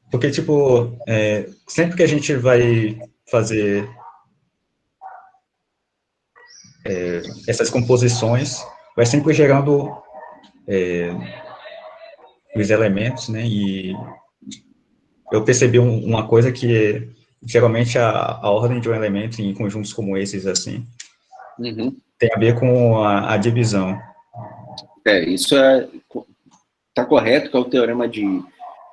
Porque, tipo, sempre que a gente vai fazer essas composições, vai sempre gerando os elementos, né? E eu percebi uma coisa que geralmente a ordem de um elemento em conjuntos como esses, assim, tem a ver com a divisão. Isso está correto, que é o teorema de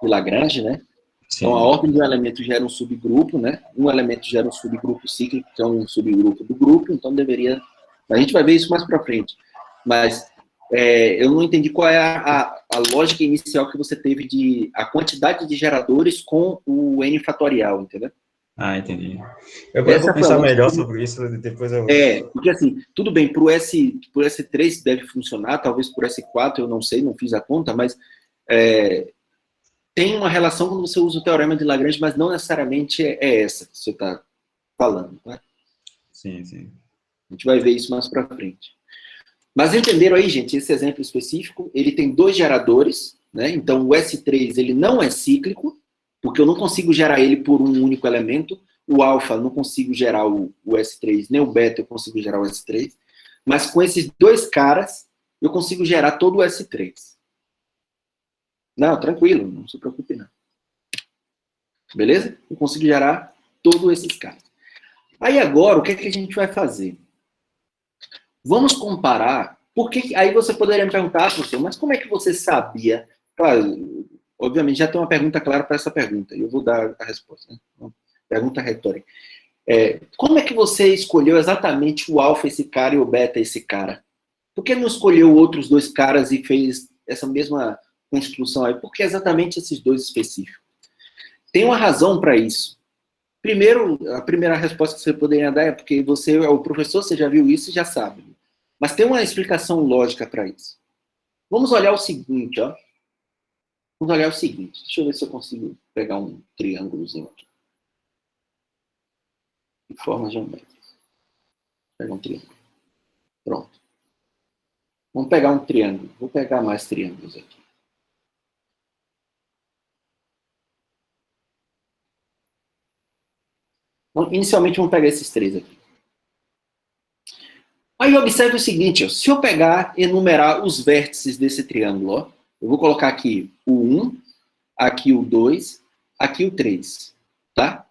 Lagrange, né? Sim. Então, a ordem de um elemento gera um subgrupo, né? Um elemento gera um subgrupo cíclico, que é um subgrupo do grupo, então deveria... A gente vai ver isso mais para frente. Mas eu não entendi qual é a lógica inicial que você teve de... a quantidade de geradores com o N fatorial, entendeu? Ah, entendi. Eu vou pensar melhor sobre isso, depois eu... Porque assim, tudo bem, pro S3 deve funcionar, talvez por S4, eu não sei, não fiz a conta, mas tem uma relação quando você usa o teorema de Lagrange, mas não necessariamente é essa que você está falando, tá? Sim, sim. A gente vai ver isso mais para frente. Mas entenderam aí, gente, esse exemplo específico, ele tem 2 geradores, né? Então o S3, ele não é cíclico, porque eu não consigo gerar ele por um único elemento. O alfa, não consigo gerar o S3, nem o beta eu consigo gerar o S3. Mas com esses 2 caras, eu consigo gerar todo o S3. Não, tranquilo, não se preocupe não. Beleza? Eu consigo gerar todos esses caras. Aí agora, o que é que a gente vai fazer? Vamos comparar, porque aí você poderia me perguntar, professor, mas como é que você sabia? Claro, obviamente já tem uma pergunta clara para essa pergunta, e eu vou dar a resposta, né? Uma pergunta retórica. Como é que você escolheu exatamente o alfa esse cara e o beta esse cara? Por que não escolheu outros 2 caras e fez essa mesma construção aí? Por que exatamente esses 2 específicos? Tem uma razão para isso. Primeiro, a primeira resposta que você poderia dar é porque você é o professor, você já viu isso e já sabe. Mas tem uma explicação lógica para isso. Vamos olhar o seguinte, ó. Vamos olhar o seguinte. Deixa eu ver se eu consigo pegar um triângulozinho aqui. De forma geométrica. Pega um triângulo. Pronto. Vamos pegar um triângulo. Vou pegar mais triângulos aqui. Bom, inicialmente, vamos pegar esses 3 aqui. Aí observe o seguinte, ó, se eu pegar e enumerar os vértices desse triângulo, ó, eu vou colocar aqui o 1, aqui o 2, aqui o 3, tá?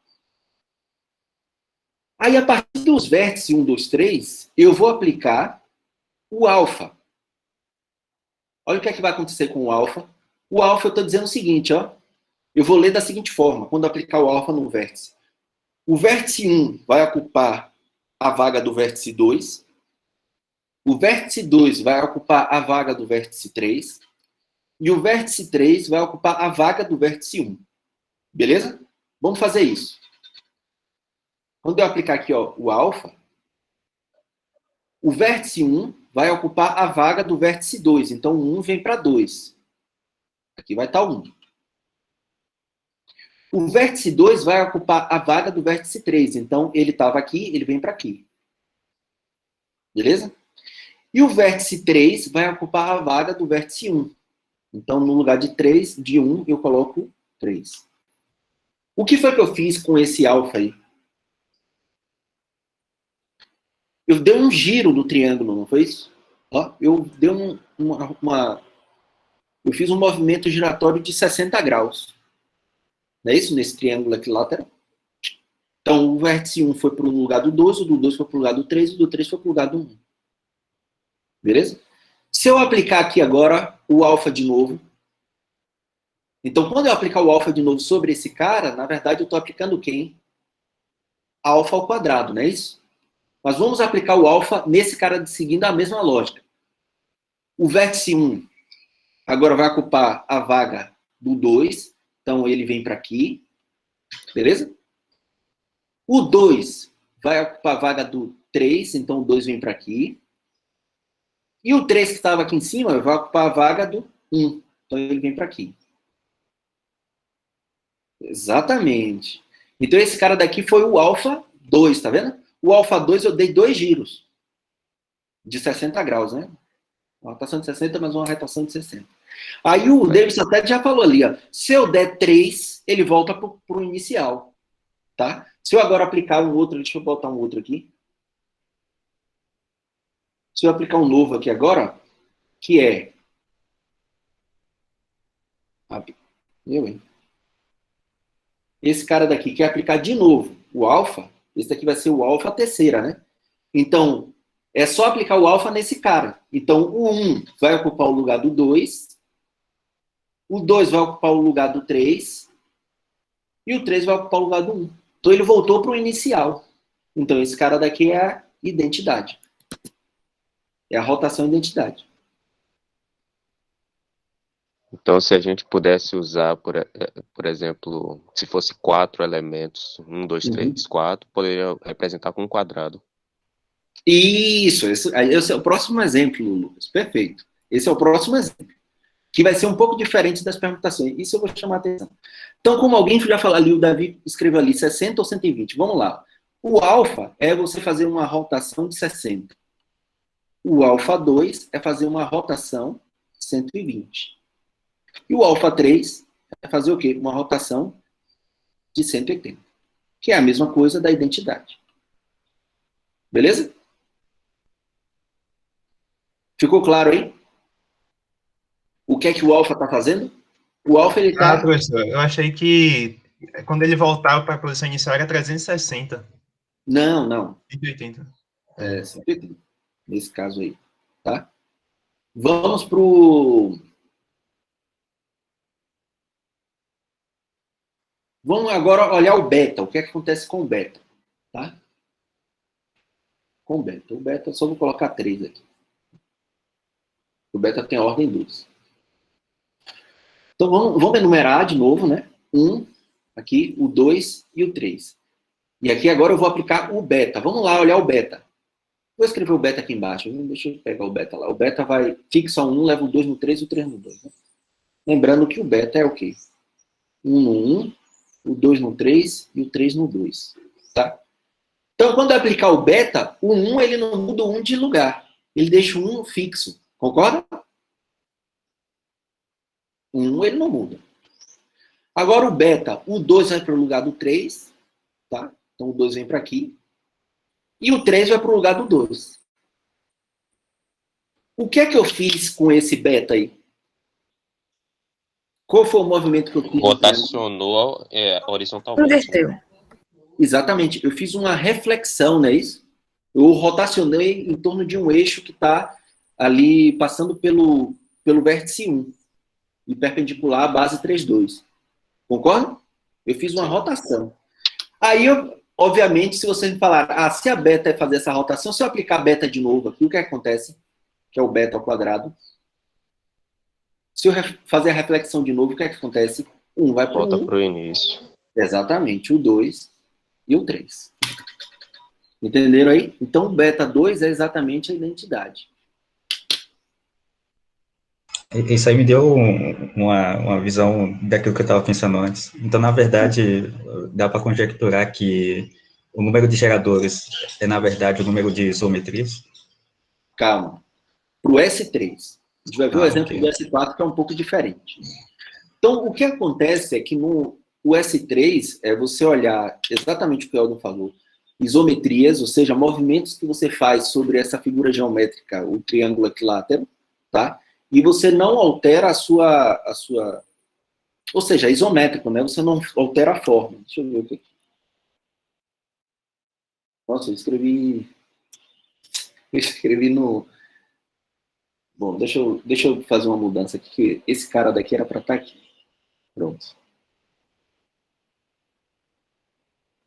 Aí, a partir dos vértices 1, 2, 3, eu vou aplicar o alfa. Olha o que é que vai acontecer com o alfa. O alfa, eu estou dizendo o seguinte, ó, eu vou ler da seguinte forma, quando aplicar o alfa no vértice. O vértice 1 vai ocupar a vaga do vértice 2. O vértice 2 vai ocupar a vaga do vértice 3. E o vértice 3 vai ocupar a vaga do vértice 1. Beleza? Vamos fazer isso. Quando eu aplicar aqui, ó, o alfa, o vértice 1 vai ocupar a vaga do vértice 2. Então, o 1 vem para 2. Aqui vai estar o 1. O vértice 2 vai ocupar a vaga do vértice 3. Então, ele estava aqui, ele vem para aqui. Beleza? E o vértice 3 vai ocupar a vaga do vértice 1. Então, no lugar de 3, de 1, eu coloco 3. O que foi que eu fiz com esse alfa aí? Eu dei um giro no triângulo, não foi isso? Ó, eu dei eu fiz um movimento giratório de 60 graus. Não é isso? Nesse triângulo aqui lateral. Então, o vértice 1 foi para o lugar do 2, o do 2 foi para o lugar do 3, o do 3 foi para o lugar do 1. Beleza? Se eu aplicar aqui agora o alfa de novo, então quando eu aplicar o alfa de novo sobre esse cara, na verdade eu estou aplicando quem? Alfa ao quadrado, não é isso? Mas vamos aplicar o alfa nesse cara seguindo a mesma lógica. O vértice 1 agora vai ocupar a vaga do 2, então ele vem para aqui, beleza? O 2 vai ocupar a vaga do 3, então o 2 vem para aqui. E o 3 que estava aqui em cima vai ocupar a vaga do 1. Então ele vem para aqui. Exatamente. Então esse cara daqui foi o alfa 2, tá vendo? O alfa 2 eu dei 2 giros. De 60 graus, né? Uma rotação de 60, mas uma rotação de 60. Aí o Davis até já falou ali, ó. Se eu der 3, ele volta para o inicial. Tá? Se eu agora aplicar um outro, deixa eu botar um outro aqui. Se eu aplicar um novo aqui agora, que é... Esse cara daqui quer aplicar de novo o alfa. Esse daqui vai ser o alfa terceira, né? Então, é só aplicar o alfa nesse cara. Então, o 1 vai ocupar o lugar do 2. O 2 vai ocupar o lugar do 3. e o 3 vai ocupar o lugar do 1. Então ele voltou para o inicial. Então esse cara daqui é a identidade. É a rotação identidade. Então, se a gente pudesse usar, por exemplo, se fosse 4 elementos, 1, 2, 3, 4, poderia representar com um quadrado. Isso, esse é o próximo exemplo, Lucas. Perfeito. Esse é o próximo exemplo. Que vai ser um pouco diferente das permutações. Isso eu vou chamar a atenção. Então, como alguém já falou ali, o Davi escreveu ali 60 ou 120. Vamos lá. O alfa é você fazer uma rotação de 60. O alfa 2 é fazer uma rotação de 120. E o alfa 3 é fazer o quê? Uma rotação de 180. Que é a mesma coisa da identidade. Beleza? Ficou claro aí? O que é que o alfa está fazendo? O alfa, ele está... professor, eu achei que quando ele voltava para a posição inicial era 360. Não. 180. 180. Nesse caso aí. Tá? Vamos para o... Vamos agora olhar o beta. O que é que acontece com o beta? Tá? Com o beta. O beta, só vou colocar 3 aqui. O beta tem a ordem 2. Então, vamos enumerar de novo, né? 1, aqui, o 2 e o 3. E aqui agora eu vou aplicar o beta. Vamos lá olhar o beta. Vou escrever o beta aqui embaixo. Deixa eu pegar o beta lá. O beta vai fixa o 1, leva o 2 no 3 e o 3 no 2. Né? Lembrando que o beta é o quê? 1 no 1, o 2 no 3 e o 3 no 2. Tá? Então, quando eu aplicar o beta, o 1 ele não muda o 1 de lugar. Ele deixa o 1 fixo. Concorda? O 1 ele não muda. Agora o beta, o 2 vai para o lugar do 3. Tá? Então o 2 vem para aqui. E o 3 vai para o lugar do 2. O que é que eu fiz com esse beta aí? Qual foi o movimento que eu fiz? Rotacionou horizontalmente. Inverteu. Exatamente. Eu fiz uma reflexão, não é isso? Eu rotacionei em torno de um eixo que está ali passando pelo vértice 1 e perpendicular à base 3,2. Concorda? Eu fiz uma rotação. Aí, obviamente, se você me falar, se a beta é fazer essa rotação, se eu aplicar beta de novo aqui, o que acontece? Que é o beta ao quadrado. Se eu fazer a reflexão de novo, o que acontece? 1 vai para o 1. Volta para o início. Exatamente, o 2 e o 3. Entenderam aí? Então, o beta 2 é exatamente a identidade. Isso aí me deu uma visão daquilo que eu estava pensando antes. Então, na verdade, dá para conjecturar que o número de geradores é, na verdade, o número de isometrias? Calma. Para o S3. A gente vai ver o exemplo ok. do S4, que é um pouco diferente. Então, o que acontece é que no S3 é você olhar exatamente o que o Eldon falou. Isometrias, ou seja, movimentos que você faz sobre essa figura geométrica, o triângulo equilátero, tá? E você não altera a sua... Ou seja, é isométrico, né? Você não altera a forma. Deixa eu ver o que... Nossa, eu escrevi no... Bom, deixa eu fazer uma mudança aqui, que esse cara daqui era para estar aqui. Pronto.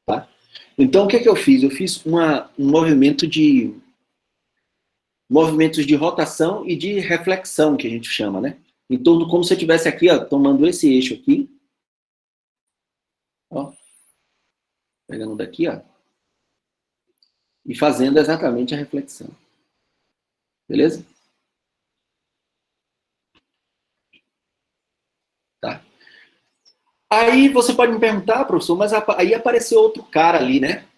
Tá? Então, o que eu fiz? Eu fiz um movimento de... movimentos de rotação e de reflexão, que a gente chama, né? Em torno, como se eu estivesse aqui, ó, tomando esse eixo aqui. Ó. Pegando daqui, ó. E fazendo exatamente a reflexão. Beleza? Tá. Aí você pode me perguntar, professor, mas aí apareceu outro cara ali, né?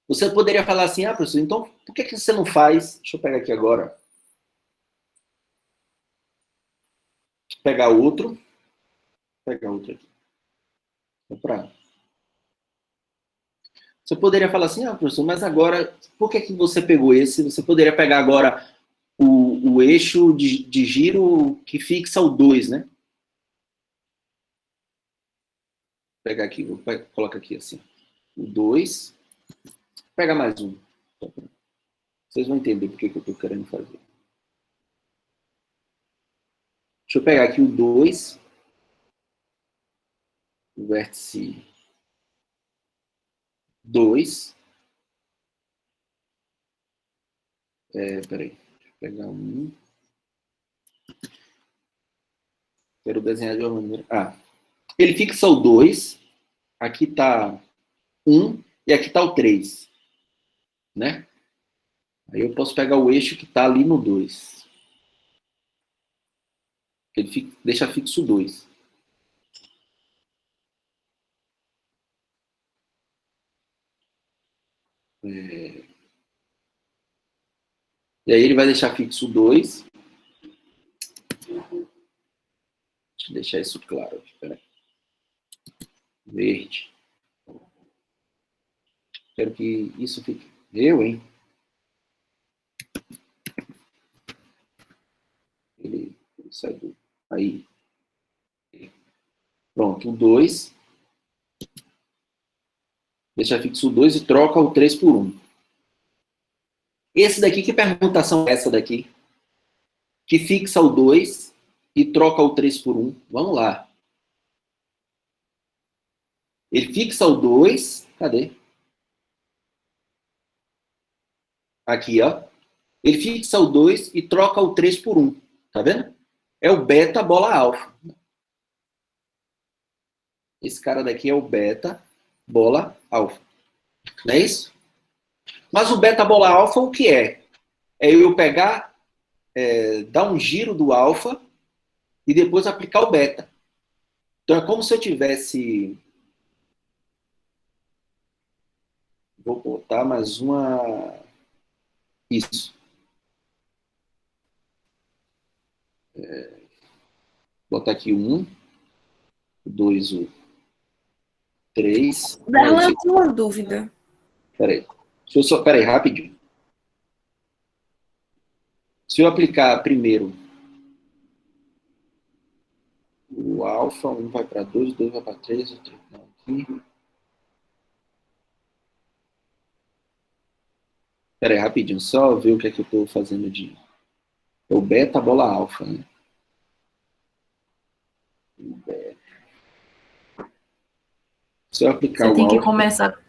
Você poderia falar assim, professor, então por que você não faz... Deixa eu pegar aqui agora. Deixa eu pegar outro. Vou pegar outro aqui. Você poderia falar assim, professor, mas agora, por que você pegou esse? Você poderia pegar agora o eixo de giro que fixa o 2, né? Vou pegar aqui, coloca aqui assim. O 2. Pega mais um. Vocês vão entender por que eu estou querendo fazer. Deixa eu pegar aqui o 2. o vértice 2. Peraí, deixa eu pegar um. Quero desenhar de uma maneira. Ele fixa o 2, aqui está 1 e aqui está o 3. Né? Aí eu posso pegar o eixo que está ali no 2. Ele deixa fixo o 2. E aí ele vai deixar fixo o 2. Deixa eu deixar isso claro aqui, peraí. Verde. Quero que isso fique... hein? Ele sai do... Aí. Pronto, o 2. Deixa fixo o 2 e troca o 3 por 1. Esse daqui, que permutação é essa daqui? Que fixa o 2 e troca o 3 por 1. Vamos lá. Ele fixa o 2. Cadê? Aqui, ó. Ele fixa o 2 e troca o 3 por 1. Tá vendo? É o beta bola alfa. Esse cara daqui é o beta bola alfa. Não é isso? Mas o beta bola alfa, o que é? É eu pegar, dar um giro do alfa e depois aplicar o beta. Então é como se eu tivesse... Vou botar mais uma... Isso. Vou botar aqui o 1, o 2, o 3. Darlan, eu tenho uma dúvida. Peraí. Peraí, rapidinho. Se eu aplicar primeiro o alfa, 1 vai para 2, 2 vai para 3, o 3 não, aqui. Peraí, rapidinho, só ver o que é que eu estou fazendo de... É o beta bola alfa, né? O beta. Se eu aplicar Você o tem que alfa... começar...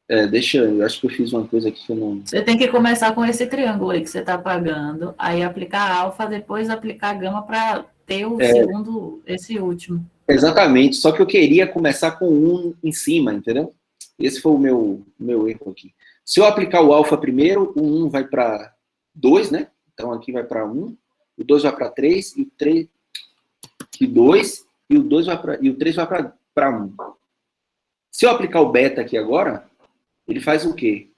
eu acho que eu fiz uma coisa aqui que eu não... Você tem que começar com esse triângulo aí que você está apagando, aí aplicar alfa, depois aplicar gama para ter o segundo, esse último. Exatamente, só que eu queria começar com 1 em cima, entendeu? Esse foi o meu erro aqui. Se eu aplicar o alfa primeiro, o 1 vai para 2, né? Então aqui vai para 1, o 2 vai para 3, e o 3 e 2, e o 2 vai para... E o 3 vai para 1. Se eu aplicar o beta aqui agora, ele faz o quê?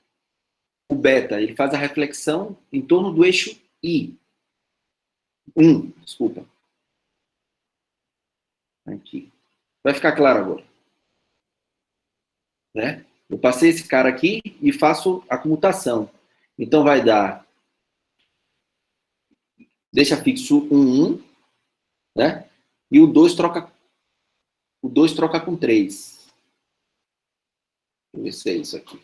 O beta, ele faz a reflexão em torno do eixo I. 1, desculpa. Aqui. Vai ficar claro agora. Né? Eu passei esse cara aqui e faço a comutação. Então vai dar... Deixa fixo 1, né? E o 2 troca... O 2 troca com 3. Deixa eu ver se é isso aqui.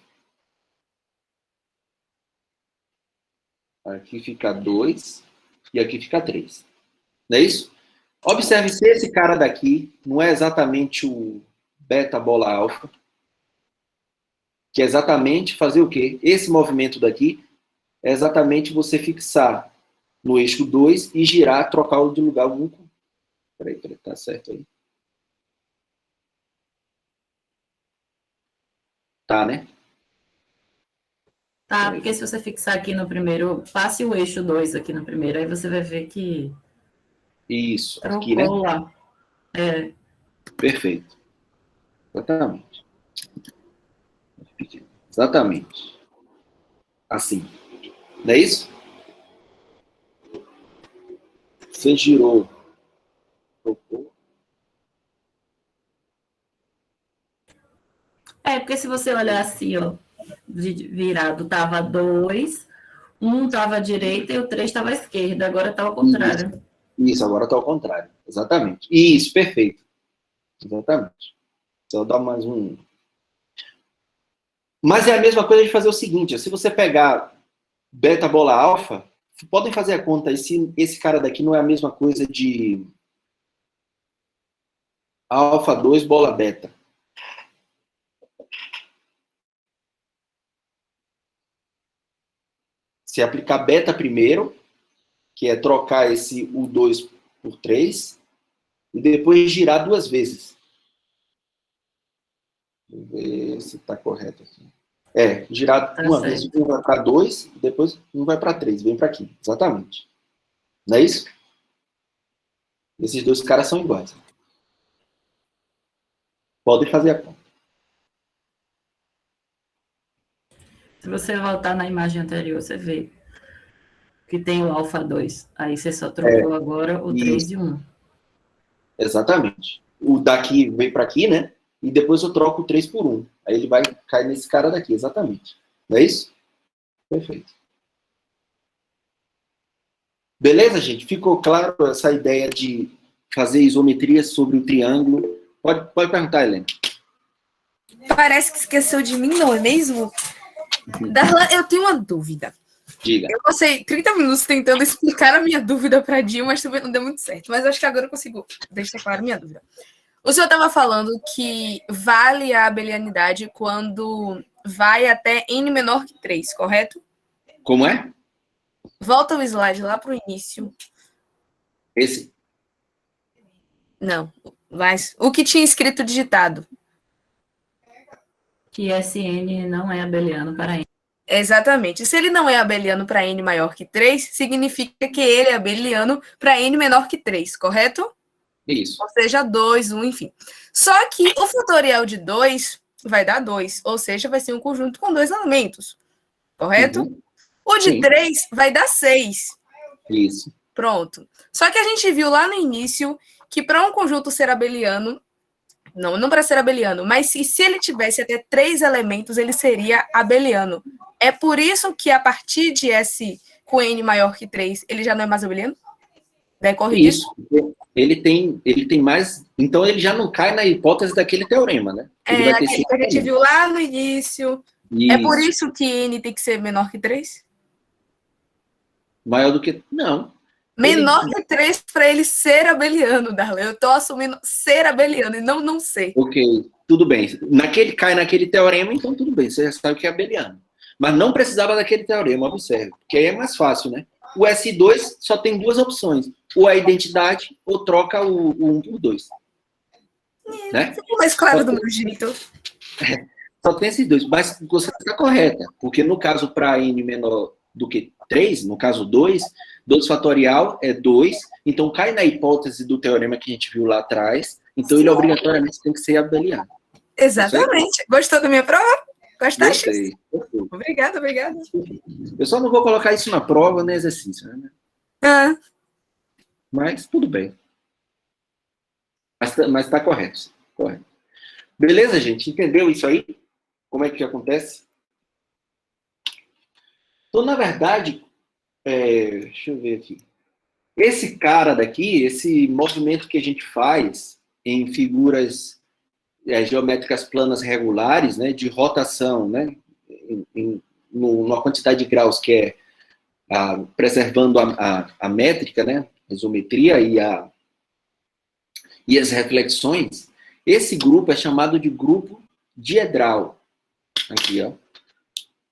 Aqui fica 2 e aqui fica 3. Não é isso? Observe se esse cara daqui não é exatamente o beta bola alfa, que é exatamente fazer o quê? Esse movimento daqui é exatamente você fixar no eixo 2 e girar, trocar o de lugar 1. Peraí, tá certo aí? Tá, né? Tá, porque se você fixar aqui no primeiro, passe o eixo 2 aqui no primeiro, aí você vai ver que... Isso, trocou aqui, né? Lá. Perfeito. Exatamente. Exatamente. Assim. Não é isso? Você girou. Trocou. Porque se você olhar assim, ó, virado, tava 2, 1 tava à direita e o 3 tava à esquerda, agora tá ao contrário. Isso, agora tá ao contrário. Exatamente. Isso, perfeito. Exatamente. Só dar mais um... Mas é a mesma coisa de fazer o seguinte, se você pegar beta bola alfa, podem fazer a conta, esse cara daqui não é a mesma coisa de alfa 2, bola beta. Se aplicar beta primeiro, que é trocar esse U2 por 3, e depois girar 2 vezes. Vou ver se está correto aqui. Girar uma vez, um vai para 2, depois um vai para 3, vem para aqui. Exatamente. Não é isso? Esses dois caras são iguais. Podem fazer a conta. Se você voltar na imagem anterior, você vê que tem o alfa 2. Aí você só trocou agora o 3 e 1. Exatamente. O daqui vem para aqui, né? E depois eu troco o 3 por 1. Aí ele vai cair nesse cara daqui, exatamente. Não é isso? Perfeito. Beleza, gente? Ficou claro essa ideia de fazer isometria sobre o triângulo? Pode perguntar, Helena. Parece que esqueceu de mim, não é mesmo? Darlan, eu tenho uma dúvida. Diga. Eu passei 30 minutos tentando explicar a minha dúvida para Dil, mas também não deu muito certo. Mas acho que agora eu consigo deixar claro a minha dúvida. O senhor estava falando que vale a abelianidade quando vai até n menor que 3, correto? Como é? Volta o slide lá para o início. Esse? Não, mas o que tinha escrito digitado? Que SN não é abeliano para N. Exatamente. Se ele não é abeliano para n maior que 3, significa que ele é abeliano para n menor que 3, correto? Isso. Ou seja, 2, 1, enfim. Só que o fatorial de 2 vai dar 2, ou seja, vai ser um conjunto com 2 elementos, correto? Uhum. O de Sim. 3 vai dar 6. Isso. Pronto. Só que a gente viu lá no início que para um conjunto ser abeliano, não para ser abeliano, mas se ele tivesse até 3 elementos, ele seria abeliano. É por isso que a partir de S com n maior que 3, ele já não é mais abeliano? Decorre disso? Isso. Ele tem mais... Então, ele já não cai na hipótese daquele teorema, né? Ele vai ter Aquele que a gente viu lá no início. Isso. É por isso que n tem que ser menor que 3? Maior do que... Não. Menor que 3 para ele ser abeliano, Darlan. Eu estou assumindo ser abeliano e não ser. Ok, tudo bem. Cai naquele teorema, então tudo bem. Você já sabe que é abeliano. Mas não precisava daquele teorema, observe. Porque aí é mais fácil, né? O S2 só tem 2 opções. Ou a identidade, ou troca o 1 por 2. Né? Ficou mais claro do meu jeito. Só tem esses dois. Mas você está correta. Porque no caso, para n menor do que 3, no caso 2 fatorial é 2. Então cai na hipótese do teorema que a gente viu lá atrás. Então ele obrigatoriamente tem que ser abeliano. Exatamente. Gostou da minha prova? Gostaste? Gostei. Obrigada. Eu só não vou colocar isso na prova, no exercício, né? Mas tudo bem. Mas tá correto. Correto. Beleza, gente? Entendeu isso aí? Como é que acontece? Então, na verdade, deixa eu ver aqui. Esse cara daqui, esse movimento que a gente faz em figuras geométricas planas regulares, né, de rotação, né, numa quantidade de graus que é preservando a métrica, né, a isometria e as reflexões, esse grupo é chamado de grupo diedral. Aqui, ó.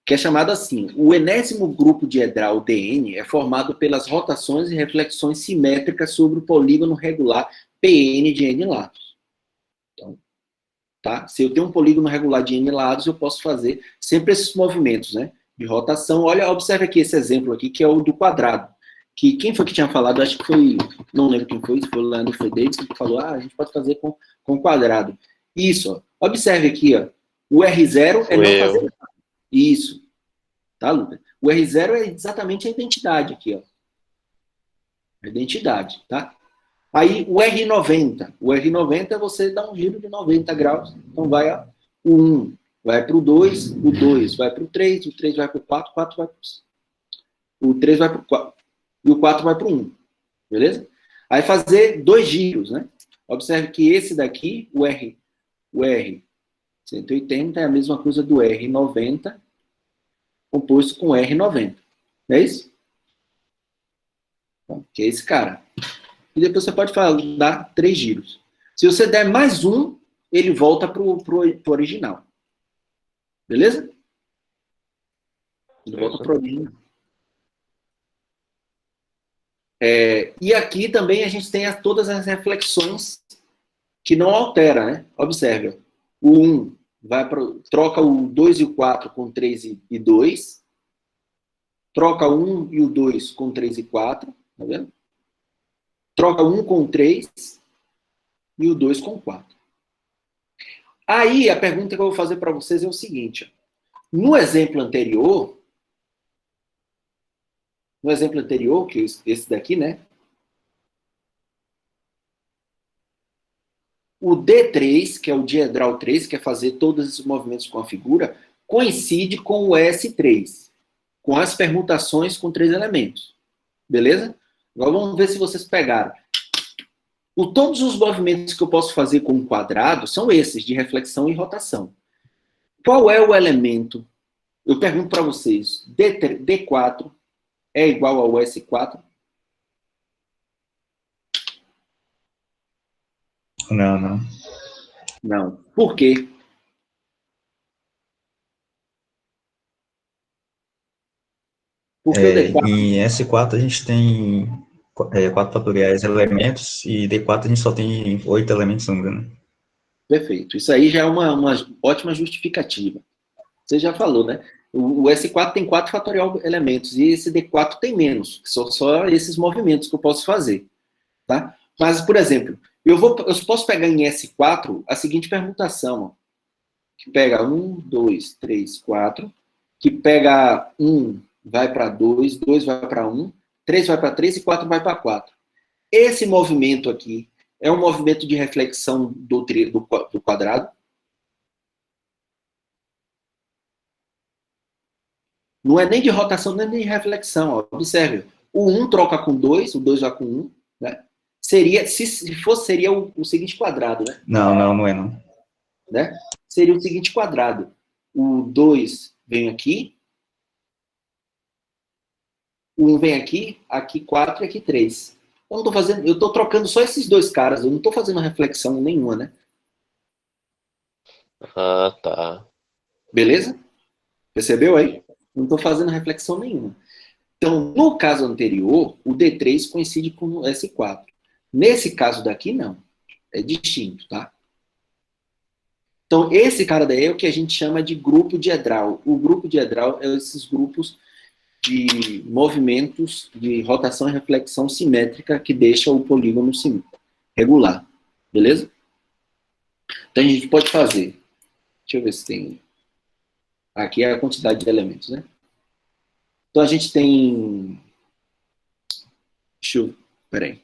Que é chamado assim. O enésimo grupo diedral DN é formado pelas rotações e reflexões simétricas sobre o polígono regular PN de N lados. Então, tá? Se eu tenho um polígono regular de N lados, eu posso fazer sempre esses movimentos, né, de rotação. Olha, observe aqui esse exemplo aqui, que é o do quadrado. Que quem foi que tinha falado? Acho que foi, não lembro quem foi, se foi o Leandro Davidson, que falou, a gente pode fazer com quadrado. Isso, ó. Observe aqui, ó. O R0 é não fazer nada. Isso. Tá, Lucas? O R0 é exatamente a identidade aqui, ó. A identidade, tá? Aí, o R90. O R90 é você dar um giro de 90 graus. Então, vai o 1, vai para o 2, o 2 vai para o 3 vai para o 4, o 4 vai para o 3 vai para o 4. E o 4 vai para o 1. Beleza? Aí, fazer 2 giros, né? Observe que esse daqui, o R180 é a mesma coisa do R90 composto com R90. Não é isso? Então, que é esse cara. E depois você pode dar 3 giros. Se você der mais um, ele volta pro original. Beleza? Ele volta pro original. E aqui também a gente tem todas as reflexões que não altera, né? Observe. O 1 troca o 2 e o 4 com 3 e 2. Troca o 1 e o 2 com 3 e 4. Tá vendo? Troca o 1 com 3 e o 2 com 4. Aí, a pergunta que eu vou fazer para vocês é o seguinte. No exemplo anterior, que é esse daqui, né? O D3, que é o diedral 3, que é fazer todos esses movimentos com a figura, coincide com o S3, com as permutações com 3 elementos. Beleza? Agora vamos ver se vocês pegaram. Todos os movimentos que eu posso fazer com um quadrado são esses, de reflexão e rotação. Qual é o elemento? Eu pergunto para vocês, D4 é igual ao S4? Não. Não. Por quê? Porque o D4... Em S4 a gente tem 4 fatoriais elementos, e D4 a gente só tem 8 elementos, não me engano. Perfeito. Isso aí já é uma ótima justificativa. Você já falou, né? O S4 tem 4 fatorial elementos, e esse D4 tem menos, que são só esses movimentos que eu posso fazer. Tá? Mas, por exemplo, eu posso pegar em S4 a seguinte permutação, ó, que pega 1, 2, 3, 4, que pega 1, vai para 2, 2 vai para 1, 3 vai para 3 e 4 vai para 4. Esse movimento aqui é um movimento de reflexão do quadrado? Não é nem de rotação, nem de reflexão. Ó. Observe, o 1 troca com 2, o 2 vai com 1, né? Se fosse, seria o seguinte quadrado, né? Não é não. Né? Seria o seguinte quadrado. O 2 vem aqui, o 1 vem aqui 4 e aqui 3. Eu estou trocando só esses dois caras, eu não estou fazendo reflexão nenhuma, né? Ah, tá. Beleza? Percebeu aí? Não estou fazendo reflexão nenhuma. Então, no caso anterior, o D3 coincide com o S4. Nesse caso daqui, não. É distinto, tá? Então, esse cara daí é o que a gente chama de grupo diedral. O grupo diedral é esses grupos de movimentos de rotação e reflexão simétrica que deixa o polígono regular. Beleza? Então, a gente pode fazer. Deixa eu ver se tem... Aqui é a quantidade de elementos, né? Então, a gente tem... Peraí.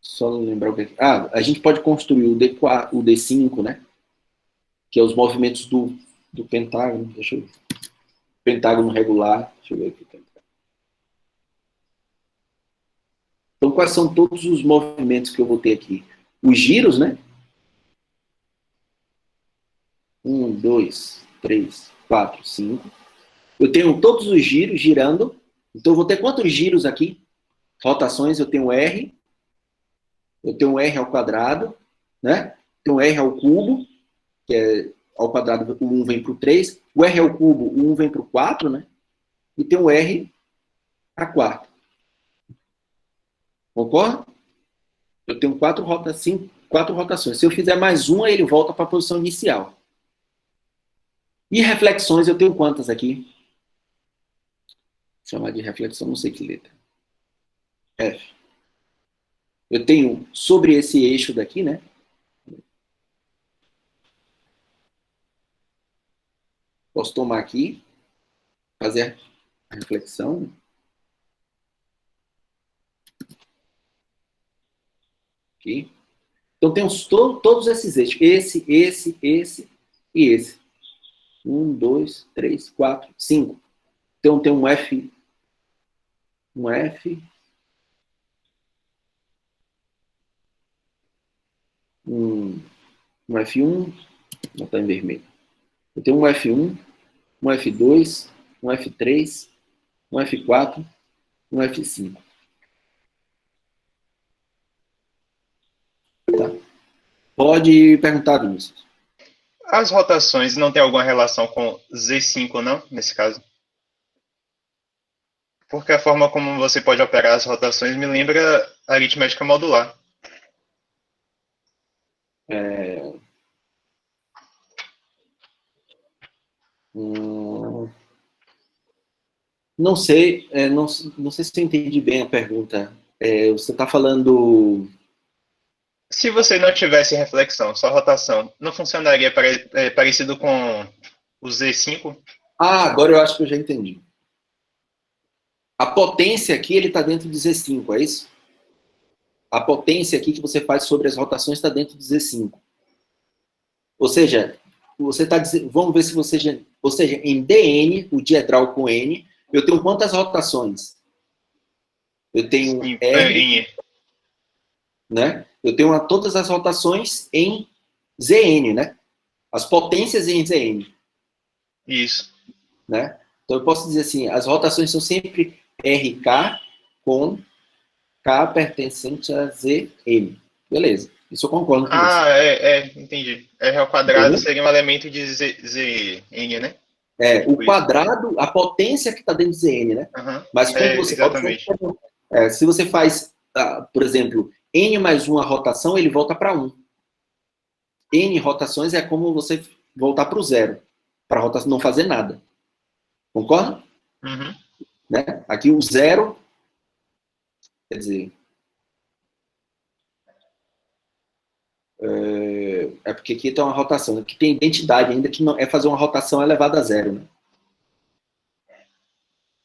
Só lembrar o que... a gente pode construir o D4, o D5, né? Que é os movimentos do pentágono. Deixa eu ver. Pentágono regular. Deixa eu ver aqui. Então, quais são todos os movimentos que eu vou ter aqui? Os giros, né? 1, 2, 3, 4, 5. Eu tenho todos os giros girando. Então, eu vou ter quantos giros aqui? Rotações, eu tenho R. Eu tenho R ao quadrado, né? Tenho R ao cubo, que é ao quadrado, o 1 vem para o 3. O R ao cubo, o 1 vem para o 4, né? E tem o R a 4. Concorda? Eu tenho 4 rotações. Se eu fizer mais uma, ele volta para a posição inicial. E reflexões, eu tenho quantas aqui? Vou chamar de reflexão, não sei que letra. F. Eu tenho sobre esse eixo daqui, né? Posso tomar aqui, fazer a reflexão. Aqui. Então, temos todos esses eixos. Esse e esse. 1, 2, 3, 4, 5. Então, tem um F. Um F. Um F1. Vou botar em vermelho. Eu tenho um F1, um F2, um F3 um F4, um F5. Tá? Pode perguntar, Vinícius. As rotações não tem alguma relação com Z5, não, nesse caso? Porque a forma como você pode operar as rotações me lembra aritmética modular. Não sei, não sei se eu entendi bem a pergunta. Você está falando... Se você não tivesse reflexão, só rotação, não funcionaria parecido com o Z5? Ah, agora eu acho que eu já entendi. A potência aqui, ele está dentro do Z5, é isso? A potência aqui que você faz sobre as rotações está dentro do Z5. Ou seja, você está dizendo... Vamos ver se você... Ou seja, em DN, o diedral com N, eu tenho quantas rotações? Eu tenho R, né? Eu tenho todas as rotações em Zn, né? As potências em Zn. Isso. Né? Então eu posso dizer assim, as rotações são sempre RK com K pertencente a Zn. Beleza. Isso eu concordo com você. Entendi. R ao quadrado seria um elemento de Zn, né? O quadrado, a potência que está dentro de Zn, né? Uhum. Mas quando você... Exatamente. Se você faz, por exemplo, N mais uma rotação, ele volta para 1. N rotações é como você voltar para o zero. Para a rotação não fazer nada. Concorda? Uhum. Né? Aqui o zero, quer dizer... porque aqui tem uma rotação. Aqui tem identidade ainda, que não é fazer uma rotação elevada a zero. Né?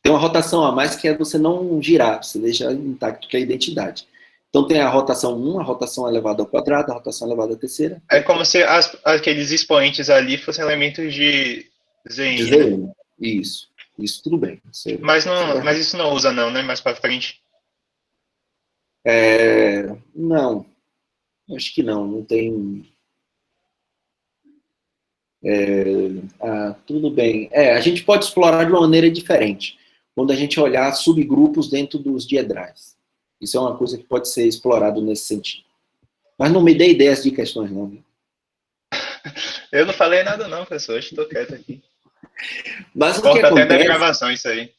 Tem uma rotação a mais que é você não girar, você deixa intacto, que é a identidade. Então tem a rotação 1, a rotação elevada ao quadrado, a rotação elevada à terceira. É como se aqueles expoentes ali fossem elementos de Zn. De Zn. Isso tudo bem. Mas isso não usa não, né? Mais para frente. Não. Acho que não tem... tudo bem. A gente pode explorar de uma maneira diferente, quando a gente olhar subgrupos dentro dos diedrais. Isso é uma coisa que pode ser explorado nesse sentido. Mas não me dê ideias de questões, não. Eu não falei nada não, professor. Eu estou quieto aqui. Mas o que acontece... até da gravação isso aí.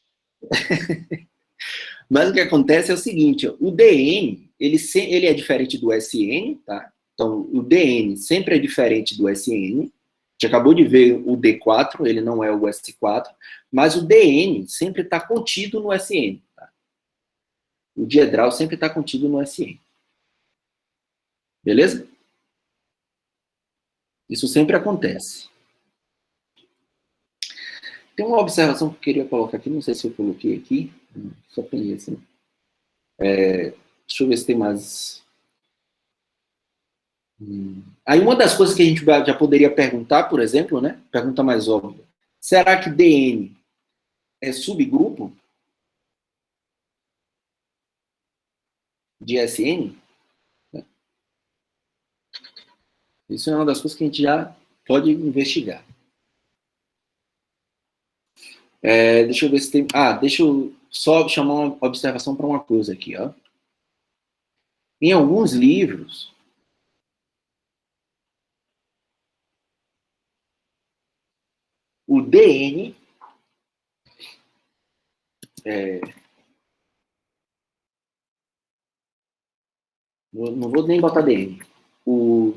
Mas o que acontece é o seguinte, o DN, ele é diferente do SN, tá? Então, o DN sempre é diferente do SN. A gente acabou de ver o D4, ele não é o S4, mas o DN sempre está contido no SN. Tá? O diedral sempre está contido no SN. Beleza? Isso sempre acontece. Tem uma observação que eu queria colocar aqui, não sei se eu coloquei aqui, só peguei assim. Deixa eu ver se tem mais... Aí uma das coisas que a gente já poderia perguntar, por exemplo, né? Pergunta mais óbvia. Será que DN é subgrupo de SN? Isso é uma das coisas que a gente já pode investigar. Deixa eu ver se tem... deixa eu só chamar uma observação para uma coisa aqui, ó. Em alguns livros, o DN não vou nem botar DN. O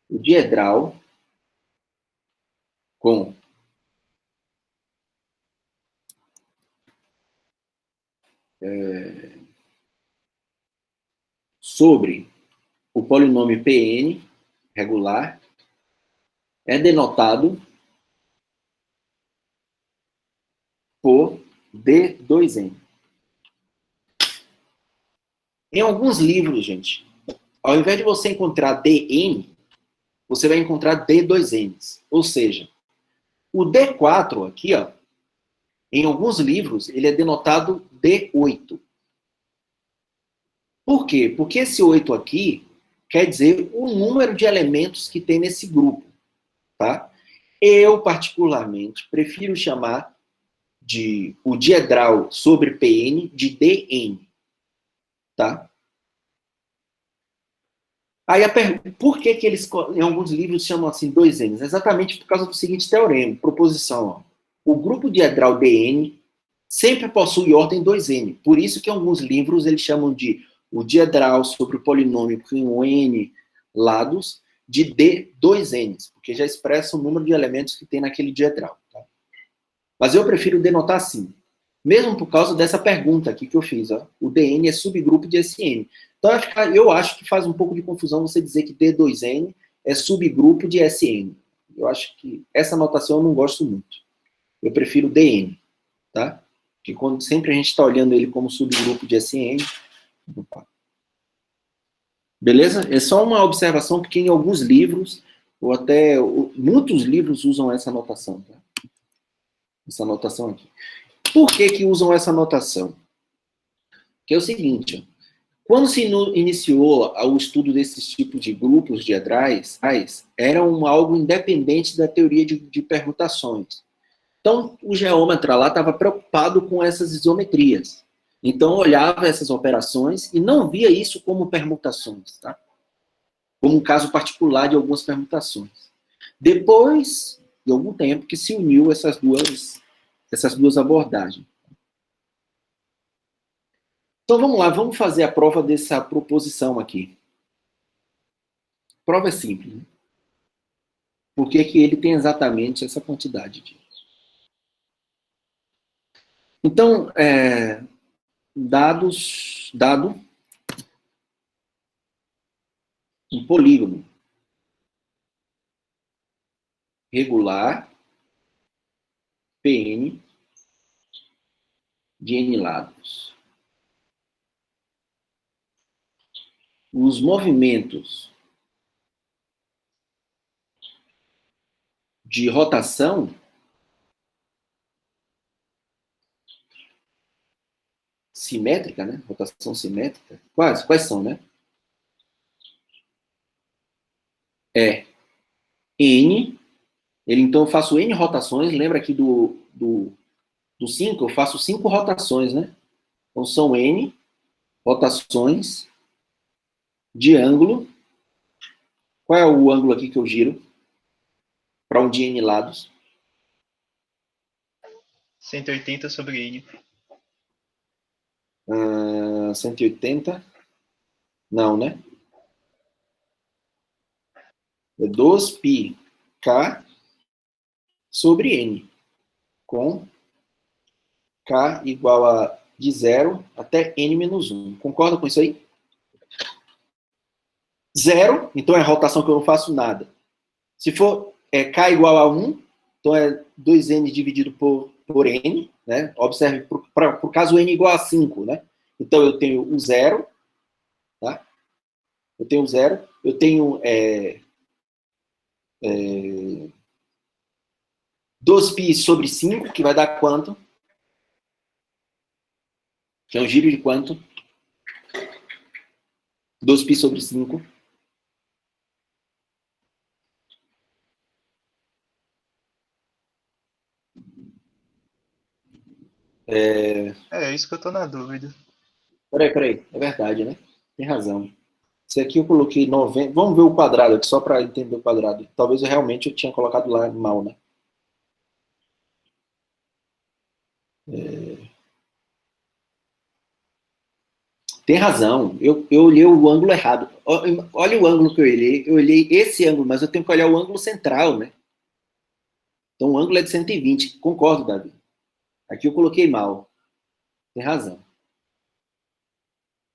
diedral com sobre o polinômio Pn regular é denotado por D2N. Em alguns livros, gente, ao invés de você encontrar DN, você vai encontrar D2Ns. Ou seja, o D4 aqui, ó, em alguns livros, ele é denotado D8. Por quê? Porque esse 8 aqui quer dizer o número de elementos que tem nesse grupo. Tá? Eu, particularmente, prefiro chamar o diedral sobre Pn de Dn, tá? Aí por que eles, em alguns livros, chamam assim 2Ns? Exatamente por causa do seguinte teorema, proposição. Ó. O grupo diedral Dn sempre possui ordem 2N. Por isso que em alguns livros eles chamam de o diedral sobre o polinômio com N lados de D2Ns, porque já expressa o número de elementos que tem naquele diedral. Tá? Mas eu prefiro denotar assim, mesmo por causa dessa pergunta aqui que eu fiz. Ó, o Dn é subgrupo de Sn. Então, eu acho que faz um pouco de confusão você dizer que D2N é subgrupo de Sn. Eu acho que essa notação eu não gosto muito. Eu prefiro Dn, tá? Porque quando sempre a gente está olhando ele como subgrupo de Sn. Beleza? É só uma observação, porque em alguns livros, ou até muitos livros usam essa notação. Tá? Essa notação aqui. Por que usam essa notação? Que é o seguinte, ó. Quando se iniciou o estudo desses tipos de grupos diedrais, eram algo independente da teoria de permutações. Então, o geômetra lá estava preocupado com essas isometrias. Então, olhava essas operações e não via isso como permutações, tá? Como um caso particular de algumas permutações. Depois de algum tempo que se uniu essas duas abordagens. Então, vamos lá, vamos fazer a prova dessa proposição aqui. A prova é simples. Né? Por que ele tem exatamente essa quantidade de... Então, dado um polígono regular, Pn, de n lados. Os movimentos de rotação simétrica, né? Rotação simétrica. Quais são, né? N. Então eu faço N rotações. Lembra aqui do 5? Eu faço 5 rotações, né? Então são N rotações de ângulo. Qual é o ângulo aqui que eu giro? Para um de N lados. 180 sobre N. 180? Não, né? É 2πk sobre N. Com K igual a de 0 até N menos 1. Concorda com isso aí? 0, então é rotação que eu não faço nada. Se for K igual a 1, então é 2N dividido por N, né? Observe, por caso N igual a 5, né? Então eu tenho o 0, tá? Eu tenho 0, eu tenho 2π sobre 5, que vai dar quanto? Que é um giro de quanto? 2π sobre 5. É isso que eu tô na dúvida. Peraí. É verdade, né? Tem razão. Esse aqui eu coloquei 90. Vamos ver o quadrado aqui, só para entender o quadrado. Talvez eu tinha colocado lá mal, né? Tem razão. Eu olhei o ângulo errado. Olha o ângulo que eu olhei. Eu olhei esse ângulo, mas eu tenho que olhar o ângulo central, né? Então o ângulo é de 120. Concordo, Davi. Aqui eu coloquei mal. Tem razão.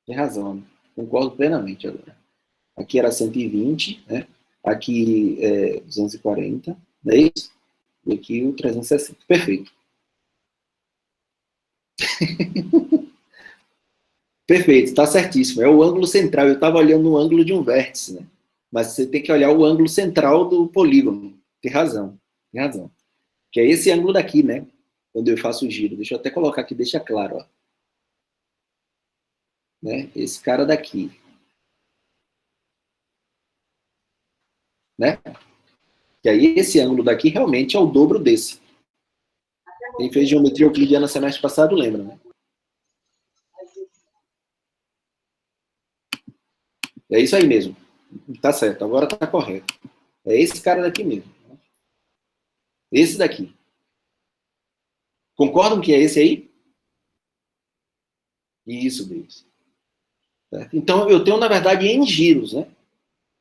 Tem razão. Concordo plenamente agora. Aqui era 120, né? Aqui 240, não é isso? E aqui o 360. Perfeito. Perfeito, está certíssimo. É o ângulo central. Eu estava olhando o ângulo de um vértice, né? Mas você tem que olhar o ângulo central do polígono. Tem razão. Tem razão. Que é esse ângulo daqui, né? Quando eu faço o giro. Deixa eu até colocar aqui, deixa claro, ó. Né? Esse cara daqui. Né? Que aí esse ângulo daqui realmente é o dobro desse. Quem fez geometria euclidiana semestre passado lembra, né? É isso aí mesmo. Tá certo, agora tá correto. É esse cara daqui mesmo. Esse daqui. Concordam que é esse aí? Isso, Deus. Certo? Então, eu tenho, na verdade, N giros, né?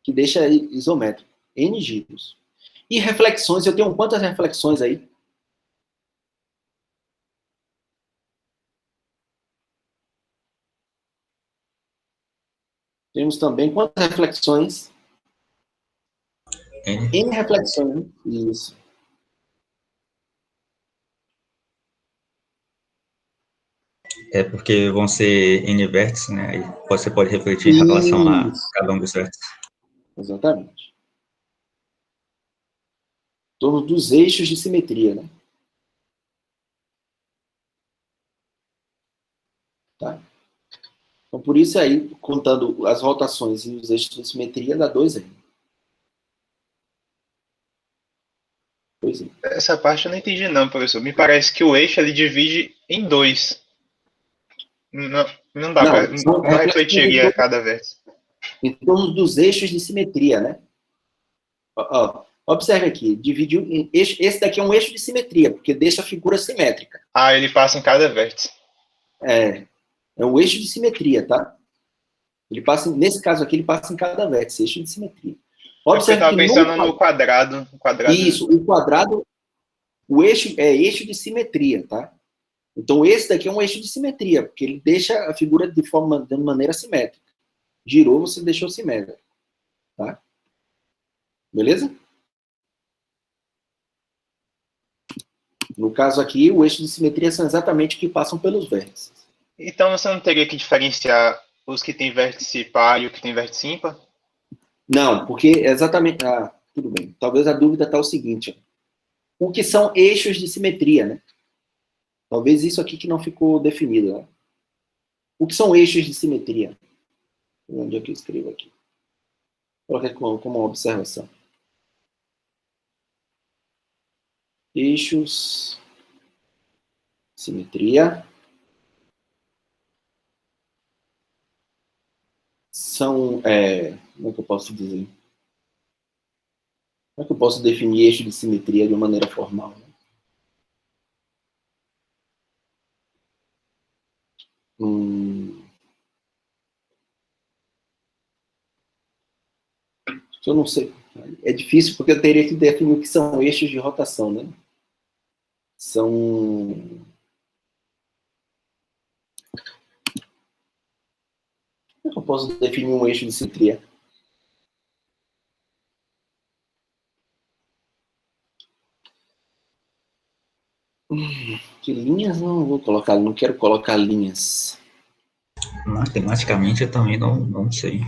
Que deixa isométrico. N giros. E reflexões, eu tenho quantas reflexões aí? Temos também quantas reflexões? N reflexões, né? Isso. É porque vão ser N vértices, né? Aí você pode refletir em relação a cada um dos vértices. Exatamente. Em torno dos eixos de simetria, né? Tá? Então, por isso aí, contando as rotações e os eixos de simetria, dá 2N. 2N. Essa parte eu não entendi não, professor. Me parece que o eixo ele divide em dois. Não dá para. Não refletiria cada vértice. Em torno dos eixos de simetria, né? Ó, observe aqui, dividiu em eixo, esse daqui é um eixo de simetria, porque deixa a figura simétrica. Ah, ele passa em cada vértice. É um eixo de simetria, tá? Ele passa, nesse caso aqui, ele passa em cada vértice, eixo de simetria. Observe eu estava pensando no quadrado. Isso, o quadrado, o eixo é eixo de simetria, tá? Então, esse daqui é um eixo de simetria, porque ele deixa a figura de maneira simétrica. Girou, você deixou simétrico. Tá? Beleza? No caso aqui, o eixo de simetria são exatamente os que passam pelos vértices. Então, você não teria que diferenciar os que têm vértice par e o que tem vértice ímpar? Não, porque exatamente... Ah, tudo bem. Talvez a dúvida está o seguinte. Ó. O que são eixos de simetria, né? Talvez isso aqui que não ficou definido. Né? O que são eixos de simetria? Onde é que eu escrevo aqui? Coloca como uma observação. Eixos, simetria, são, como é que eu posso dizer? Como é que eu posso definir eixo de simetria de uma maneira formal? Né? Eu não sei. É difícil porque eu teria que definir o que são eixos de rotação, né? São... Como é que eu posso definir um eixo de simetria? Que linhas? Não vou colocar, não quero colocar linhas. Matematicamente eu também não sei.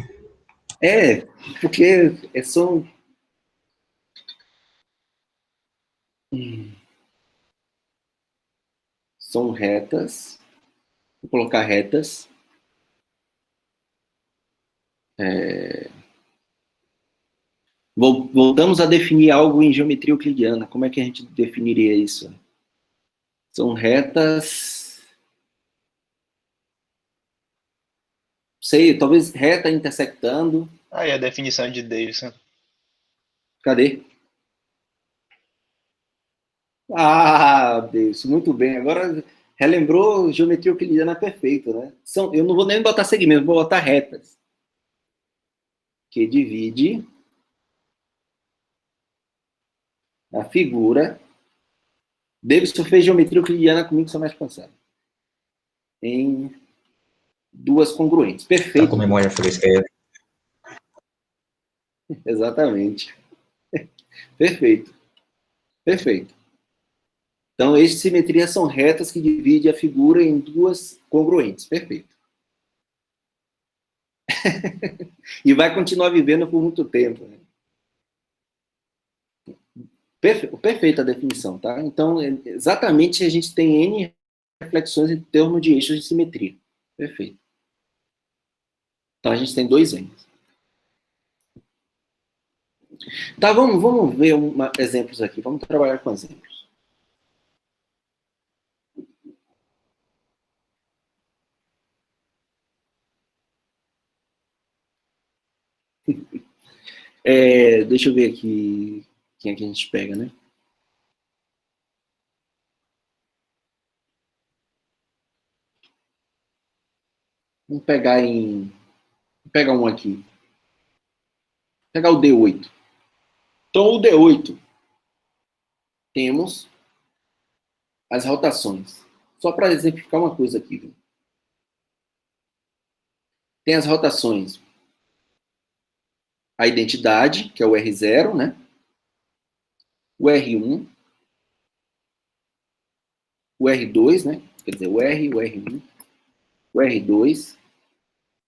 Porque são... São retas. Vou colocar retas. Voltamos a definir algo em geometria euclidiana. Como é que a gente definiria isso? São retas... Sei, talvez reta intersectando. Aí a definição de Davidson. Cadê? Ah, Deus, muito bem. Agora relembrou geometria euclidiana perfeito, né? Eu não vou nem botar segmento, vou botar retas. Que divide a figura. Davidson fez geometria euclidiana comigo, só mais cansado. Em duas congruentes. Perfeito. Tá com memória fresca aí. Exatamente. Perfeito. Perfeito. Então, eixos de simetria são retas que dividem a figura em duas congruentes. Perfeito. E vai continuar vivendo por muito tempo. Né? Perfeita a definição, tá? Então, exatamente a gente tem N reflexões em termos de eixos de simetria. Perfeito. Então, a gente tem 2 N's. Tá, vamos ver exemplos aqui. Vamos trabalhar com exemplos. Deixa eu ver aqui quem é que a gente pega, né? Vamos pegar um aqui. Vou pegar o D8. Então, o D8, temos as rotações. Só para exemplificar uma coisa aqui. Viu? Tem as rotações. A identidade, que é o R0, né? O R1. O R2, né? Quer dizer, o R, o R1. O R2.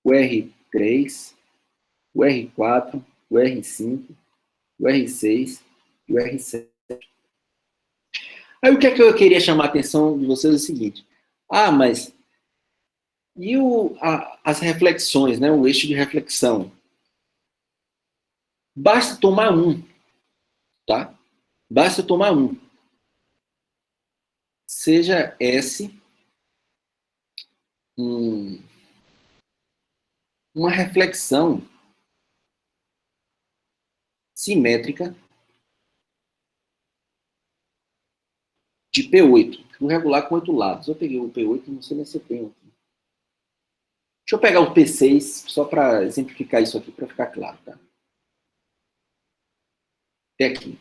O R3. O R4. O R5. O R6 e o R7. Aí o que é que eu queria chamar a atenção de vocês é o seguinte. Mas e as reflexões, né? O eixo de reflexão. Basta tomar um, tá? Basta tomar um. Seja S uma reflexão simétrica de P8. Vou regular com 8 lados. Eu peguei o P8, não sei nem se eu tenho aqui. Deixa eu pegar o P6, só para exemplificar isso aqui, para ficar claro. Tá? Até aqui.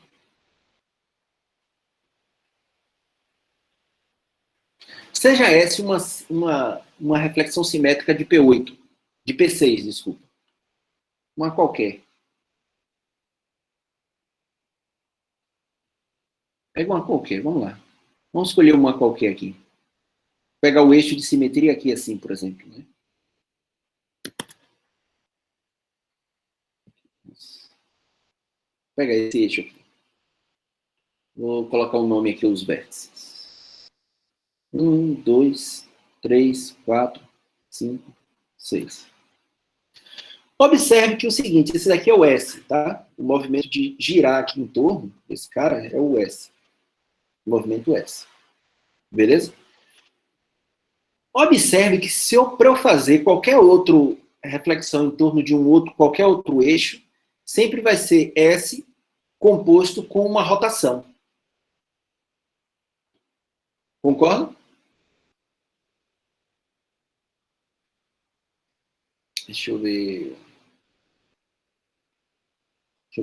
Seja S uma reflexão simétrica de P8. De P6, desculpa. Uma qualquer. Pega uma qualquer, vamos lá. Vamos escolher uma qualquer aqui. Vou pegar o eixo de simetria aqui assim, por exemplo. Né? Pega esse eixo aqui. Vou colocar o nome aqui, os vértices. 1, 2, 3, 4, 5, 6. Observe que é o seguinte, esse daqui é o S, tá? O movimento de girar aqui em torno desse cara é o S. O movimento S. Beleza? Observe que se para eu fazer qualquer outra reflexão em torno de qualquer outro eixo, sempre vai ser S composto com uma rotação. Concorda? Deixa eu ver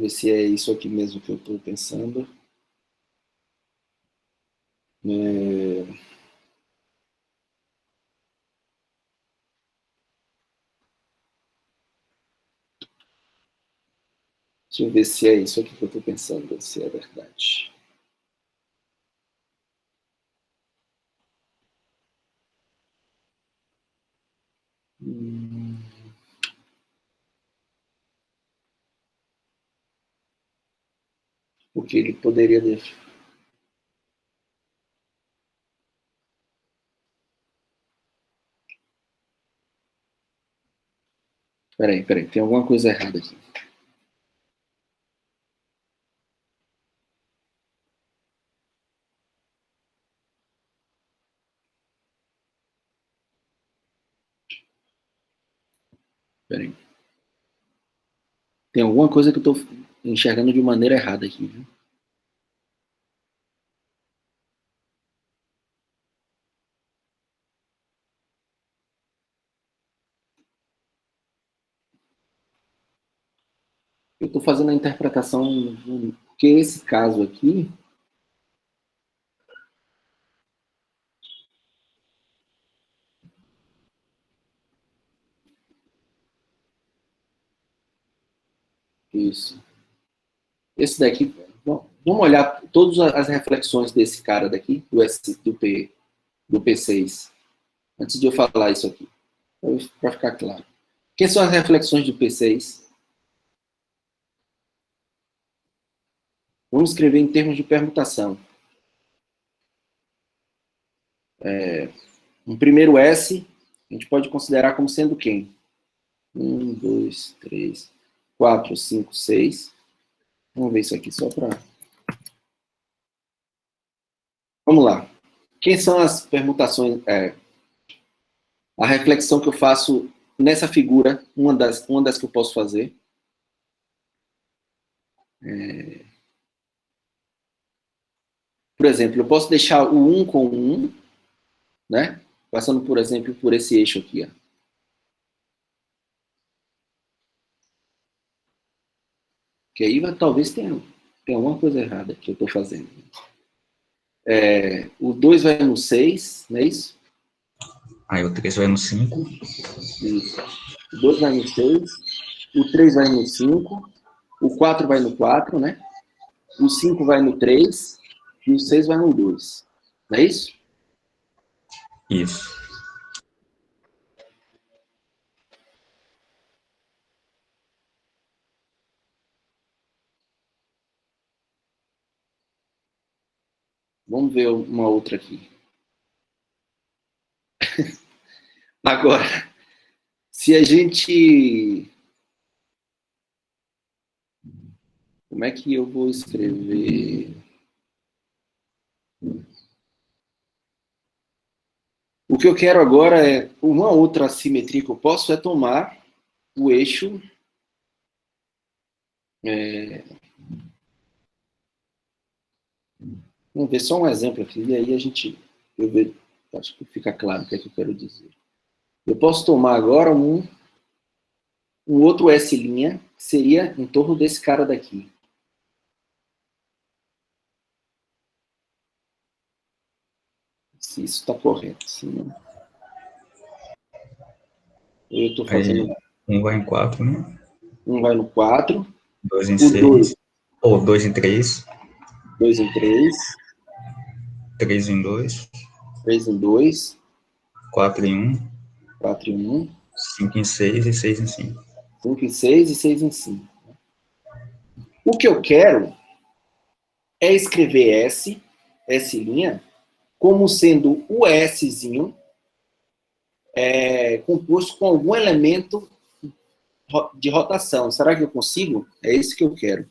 se é isso aqui mesmo que eu estou pensando. Deixa eu ver se é isso aqui que eu estou pensando, se é verdade. O que ele poderia deixar? Peraí, tem alguma coisa errada aqui. Peraí. Tem alguma coisa que eu estou enxergando de maneira errada aqui, viu? Eu estou fazendo a interpretação, porque esse caso aqui... Isso. Esse daqui... Bom, vamos olhar todas as reflexões desse cara daqui, do P6, antes de eu falar isso aqui, para ficar claro. Quem são as reflexões do P6? Vamos escrever em termos de permutação. Um primeiro S, a gente pode considerar como sendo quem? 1, 2, 3, 4, 5, 6. Vamos ver isso aqui só para... Vamos lá. Quem são as permutações? A reflexão que eu faço nessa figura, uma das que eu posso fazer. Por exemplo, eu posso deixar o 1 com 1, né? Passando, por exemplo, por esse eixo aqui, ó. Que aí talvez tenha alguma coisa errada que eu estou fazendo. O 2 vai no 6, não é isso? Aí o 3 vai no 5. Isso. O 2 vai no 6, o 3 vai no 5, o 4 vai no 4, né? O 5 vai no 3 e o 6 vai no 2. Não é isso? Isso. Vamos ver uma outra aqui. Agora, se a gente... Como é que eu vou escrever? O que eu quero agora é... Uma outra assimetria que eu posso é tomar o eixo... Vamos ver só um exemplo aqui, e aí a gente... acho que fica claro o que é que eu quero dizer. Eu posso tomar agora um outro S', que seria em torno desse cara daqui. Se isso está correto. Senão... Eu estou fazendo... Aí, 1 vai em 4, né? 1 vai no 4. 2 em 6. Ou 2 em 3. 2 em 3. 3 em 2. 3 em 2. 4 em 1. 4 em 1. 5 em 6 e 6 em 5. 5 em 6 e 6 em 5. O que eu quero é escrever S', como sendo o Szinho composto com algum elemento de rotação. Será que eu consigo? É isso que eu quero.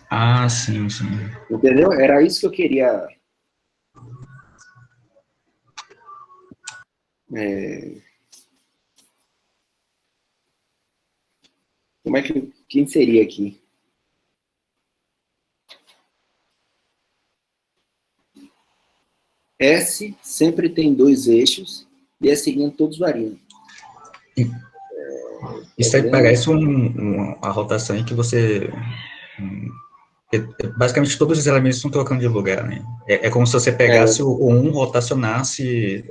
Ah, sim, sim. Entendeu? Era isso que eu queria... Como é que... Quem seria aqui? S sempre tem 2 eixos e a seguinte todos variam. Isso aí parece uma rotação em que você... Basicamente todos os elementos estão trocando de lugar, né? É como se você pegasse o 1, rotacionasse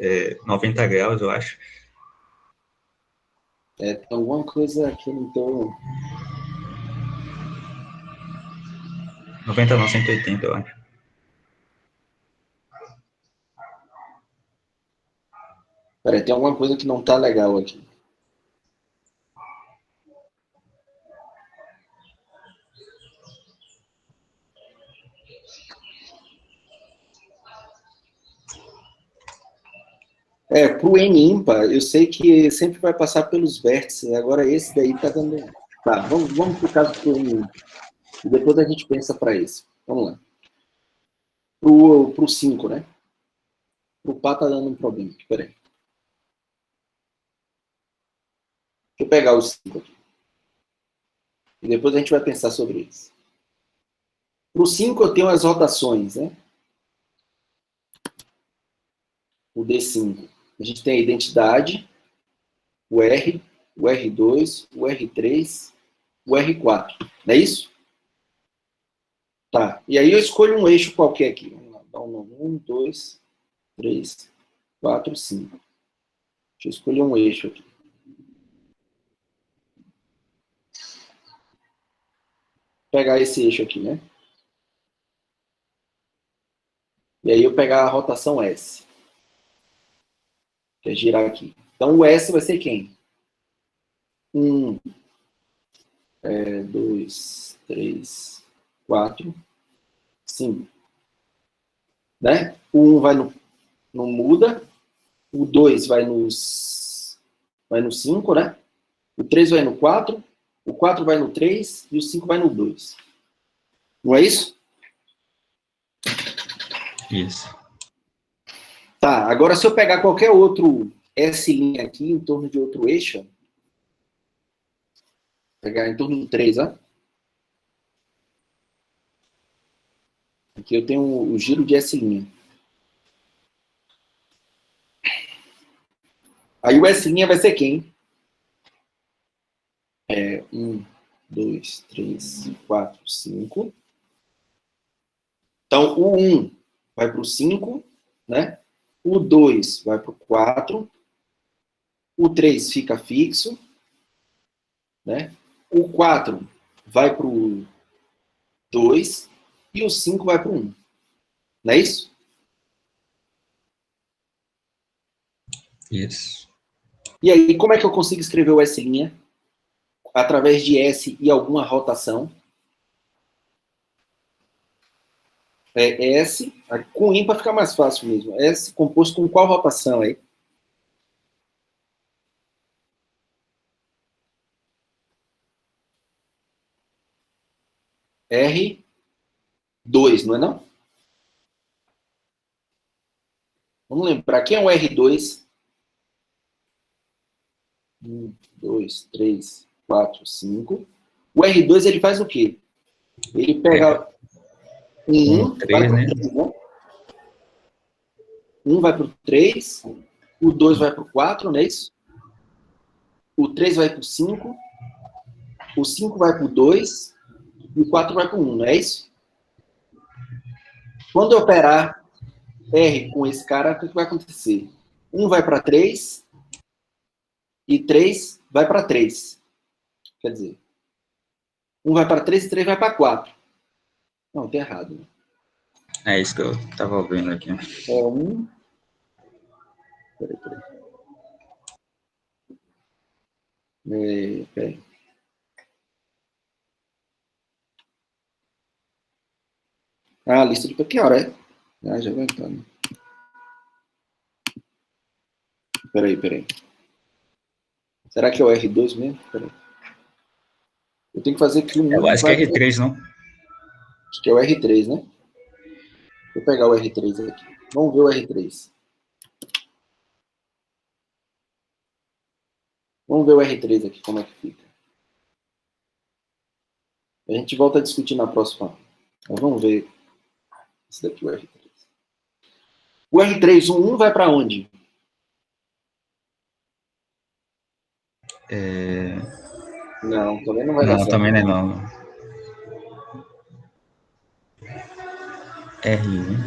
90 graus, eu acho. Tem alguma coisa que eu não estou... 90 não, 180, eu acho. Peraí, tem alguma coisa que não está legal aqui. Para o N ímpar, eu sei que sempre vai passar pelos vértices. Agora esse daí está dando... Tá, vamos por causa do N ímpar. E depois a gente pensa para esse. Vamos lá. Para o 5, né? O Pá está dando um problema. Espera aí. Deixa eu pegar os 5 aqui. E depois a gente vai pensar sobre isso. Para o 5 eu tenho as rotações, né? O D5. A gente tem a identidade, o R, o R2, o R3, o R4. Não é isso? Tá. E aí eu escolho um eixo qualquer aqui. Vamos lá. Dá um nome. 1, 2, 3, 4, 5. Deixa eu escolher um eixo aqui. Vou pegar esse eixo aqui, né? E aí eu pegar a rotação S. Que é girar aqui. Então o S vai ser quem? 1, 2, 3, 4, 5. Né? O 1 vai não muda. O 2 vai no 5, né? O 3 vai no 4. O 4 vai no 3 e o 5 vai no 2. Não é isso? Isso. Tá, agora se eu pegar qualquer outro S' aqui em torno de outro eixo, pegar em torno do 3, ó. Aqui eu tenho o giro de S'. Aí o S' vai ser quem? 1, 2, 3, 4, 5. Então, o 1 vai para o 5, né? O 2 vai para o 4. O 3 fica fixo, né? O 4 vai para o 2 e o 5 vai para o 1. Não é isso? Isso. E aí, como é que eu consigo escrever o S'? Através de S e alguma rotação. S, com ímpar fica mais fácil mesmo. S composto com qual rotação aí? R2, não é não? Vamos lembrar, quem é o R2? 1, 2, 3, 4, 5. O R2, ele faz o quê? Ele pega um 1, 3, né? 1 vai para o 3, o 2 vai para o 4, não é isso? O 3 vai para o 5, o 5 vai para o 2 e o 4 vai para o 1, não é isso? Quando eu operar R com esse cara, o que vai acontecer? 1 vai para 3 e 3 vai para 3. Quer dizer, 1 vai para 3 e 3 vai para 4. Não, tá errado. Né? É isso que eu tava vendo aqui. É 1. Peraí. Peraí. Ah, lista de... Que hora é? Ah, já vai entrar, né? Peraí. Será que é o R2 mesmo? Peraí. Eu tenho que fazer aqui um... Eu acho que é R3, não? Acho que é o R3, né? Vou pegar o R3 aqui. Vamos ver o R3. Vamos ver o R3 aqui, como é que fica. A gente volta a discutir na próxima. Mas vamos ver. Esse daqui é o R3. O R3, o 1 vai para onde? Não, também não vai dar Não, certo. também não é não. R1.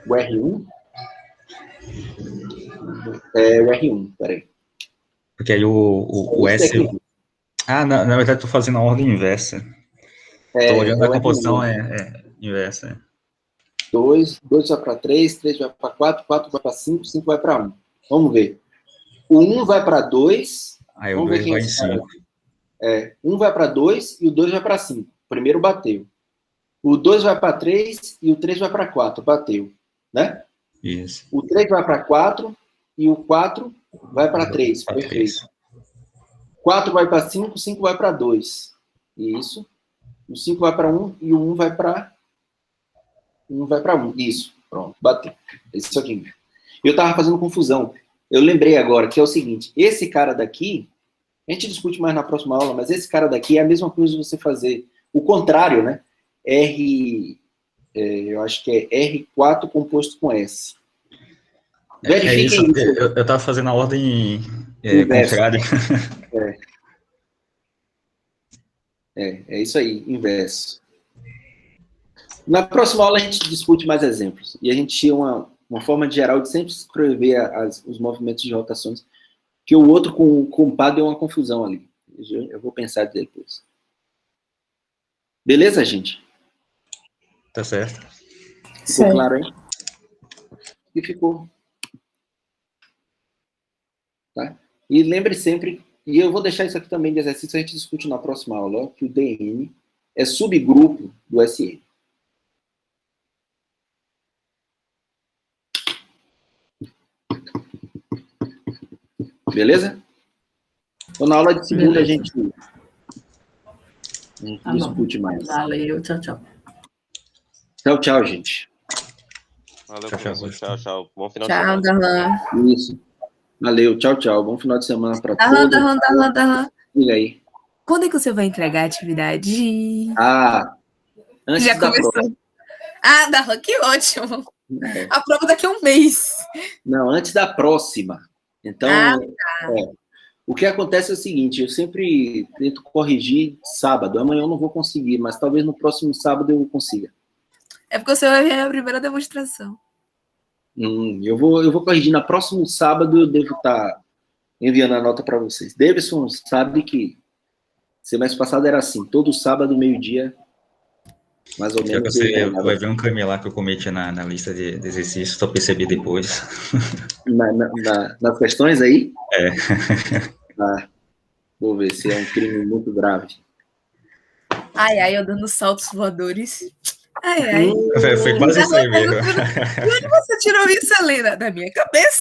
O R1? É o R1, peraí. Porque aí o S... Aqui. Ah, na verdade, estou fazendo a ordem inversa. Estou olhando a composição inversa. 2 vai para 3, 3 vai para 4, 4 vai para 5, 5 vai para 1. Vamos ver. O 1 vai para 2. Aí o 2 vai em 5. 1 vai para 2 e o 2 vai para 5. O primeiro bateu. O 2 vai para 3 e o 3 vai para 4. Bateu. Né? Isso. O 3 vai para 4 e o 4 vai para 3. Perfeito. 4 vai para 5, 5 vai para 2. Isso. O 5 vai para 1 e o 1 vai para 1. Isso. Pronto, bateu. Isso aqui. Eu estava fazendo confusão. Eu lembrei agora que é o seguinte, esse cara daqui, a gente discute mais na próxima aula, mas esse cara daqui é a mesma coisa de você fazer o contrário, né? Eu acho que é R4 composto com S. Verifiquem isso. Eu estava fazendo a ordem contrária. É isso aí, inverso. Na próxima aula a gente discute mais exemplos. E a gente tinha uma forma geral de sempre escrever os movimentos de rotações, que o outro com o par deu uma confusão ali. Eu vou pensar depois. Beleza, gente? Tá certo. Ficou claro, hein? E ficou. Tá? E lembre sempre, e eu vou deixar isso aqui também de exercício, a gente discute na próxima aula, ó, que o DN é subgrupo do SN. Beleza? Então, na aula de segunda, a gente discute mais. Valeu, tchau, tchau. Tchau, gente. Valeu, professor. Tchau. Bom final Tchau, de semana. Darlan. Isso. Valeu, tchau. Bom final de semana para todos. Darlan. Diga aí. Quando é que você vai entregar a atividade? Antes Já da começou. prova. Ah, que ótimo. É. A prova daqui a um mês. Não, antes da próxima. Então, tá. o que acontece é o seguinte, eu sempre tento corrigir sábado. Amanhã eu não vou conseguir, mas talvez no próximo sábado eu consiga. É porque o seu é a primeira demonstração. Eu vou corrigir. No próximo sábado eu devo estar enviando a nota para vocês. Davidson sabe que semestre passado era assim, todo sábado, meio-dia, mais ou menos. Você vai ver um crime lá que eu cometi na lista de exercícios, só percebi depois. Nas questões aí? É. Vou ver se é um crime muito grave. Ai, eu dando saltos voadores. Ai. Foi quase isso aí mesmo. De onde você tirou isso, Helena? Da minha cabeça.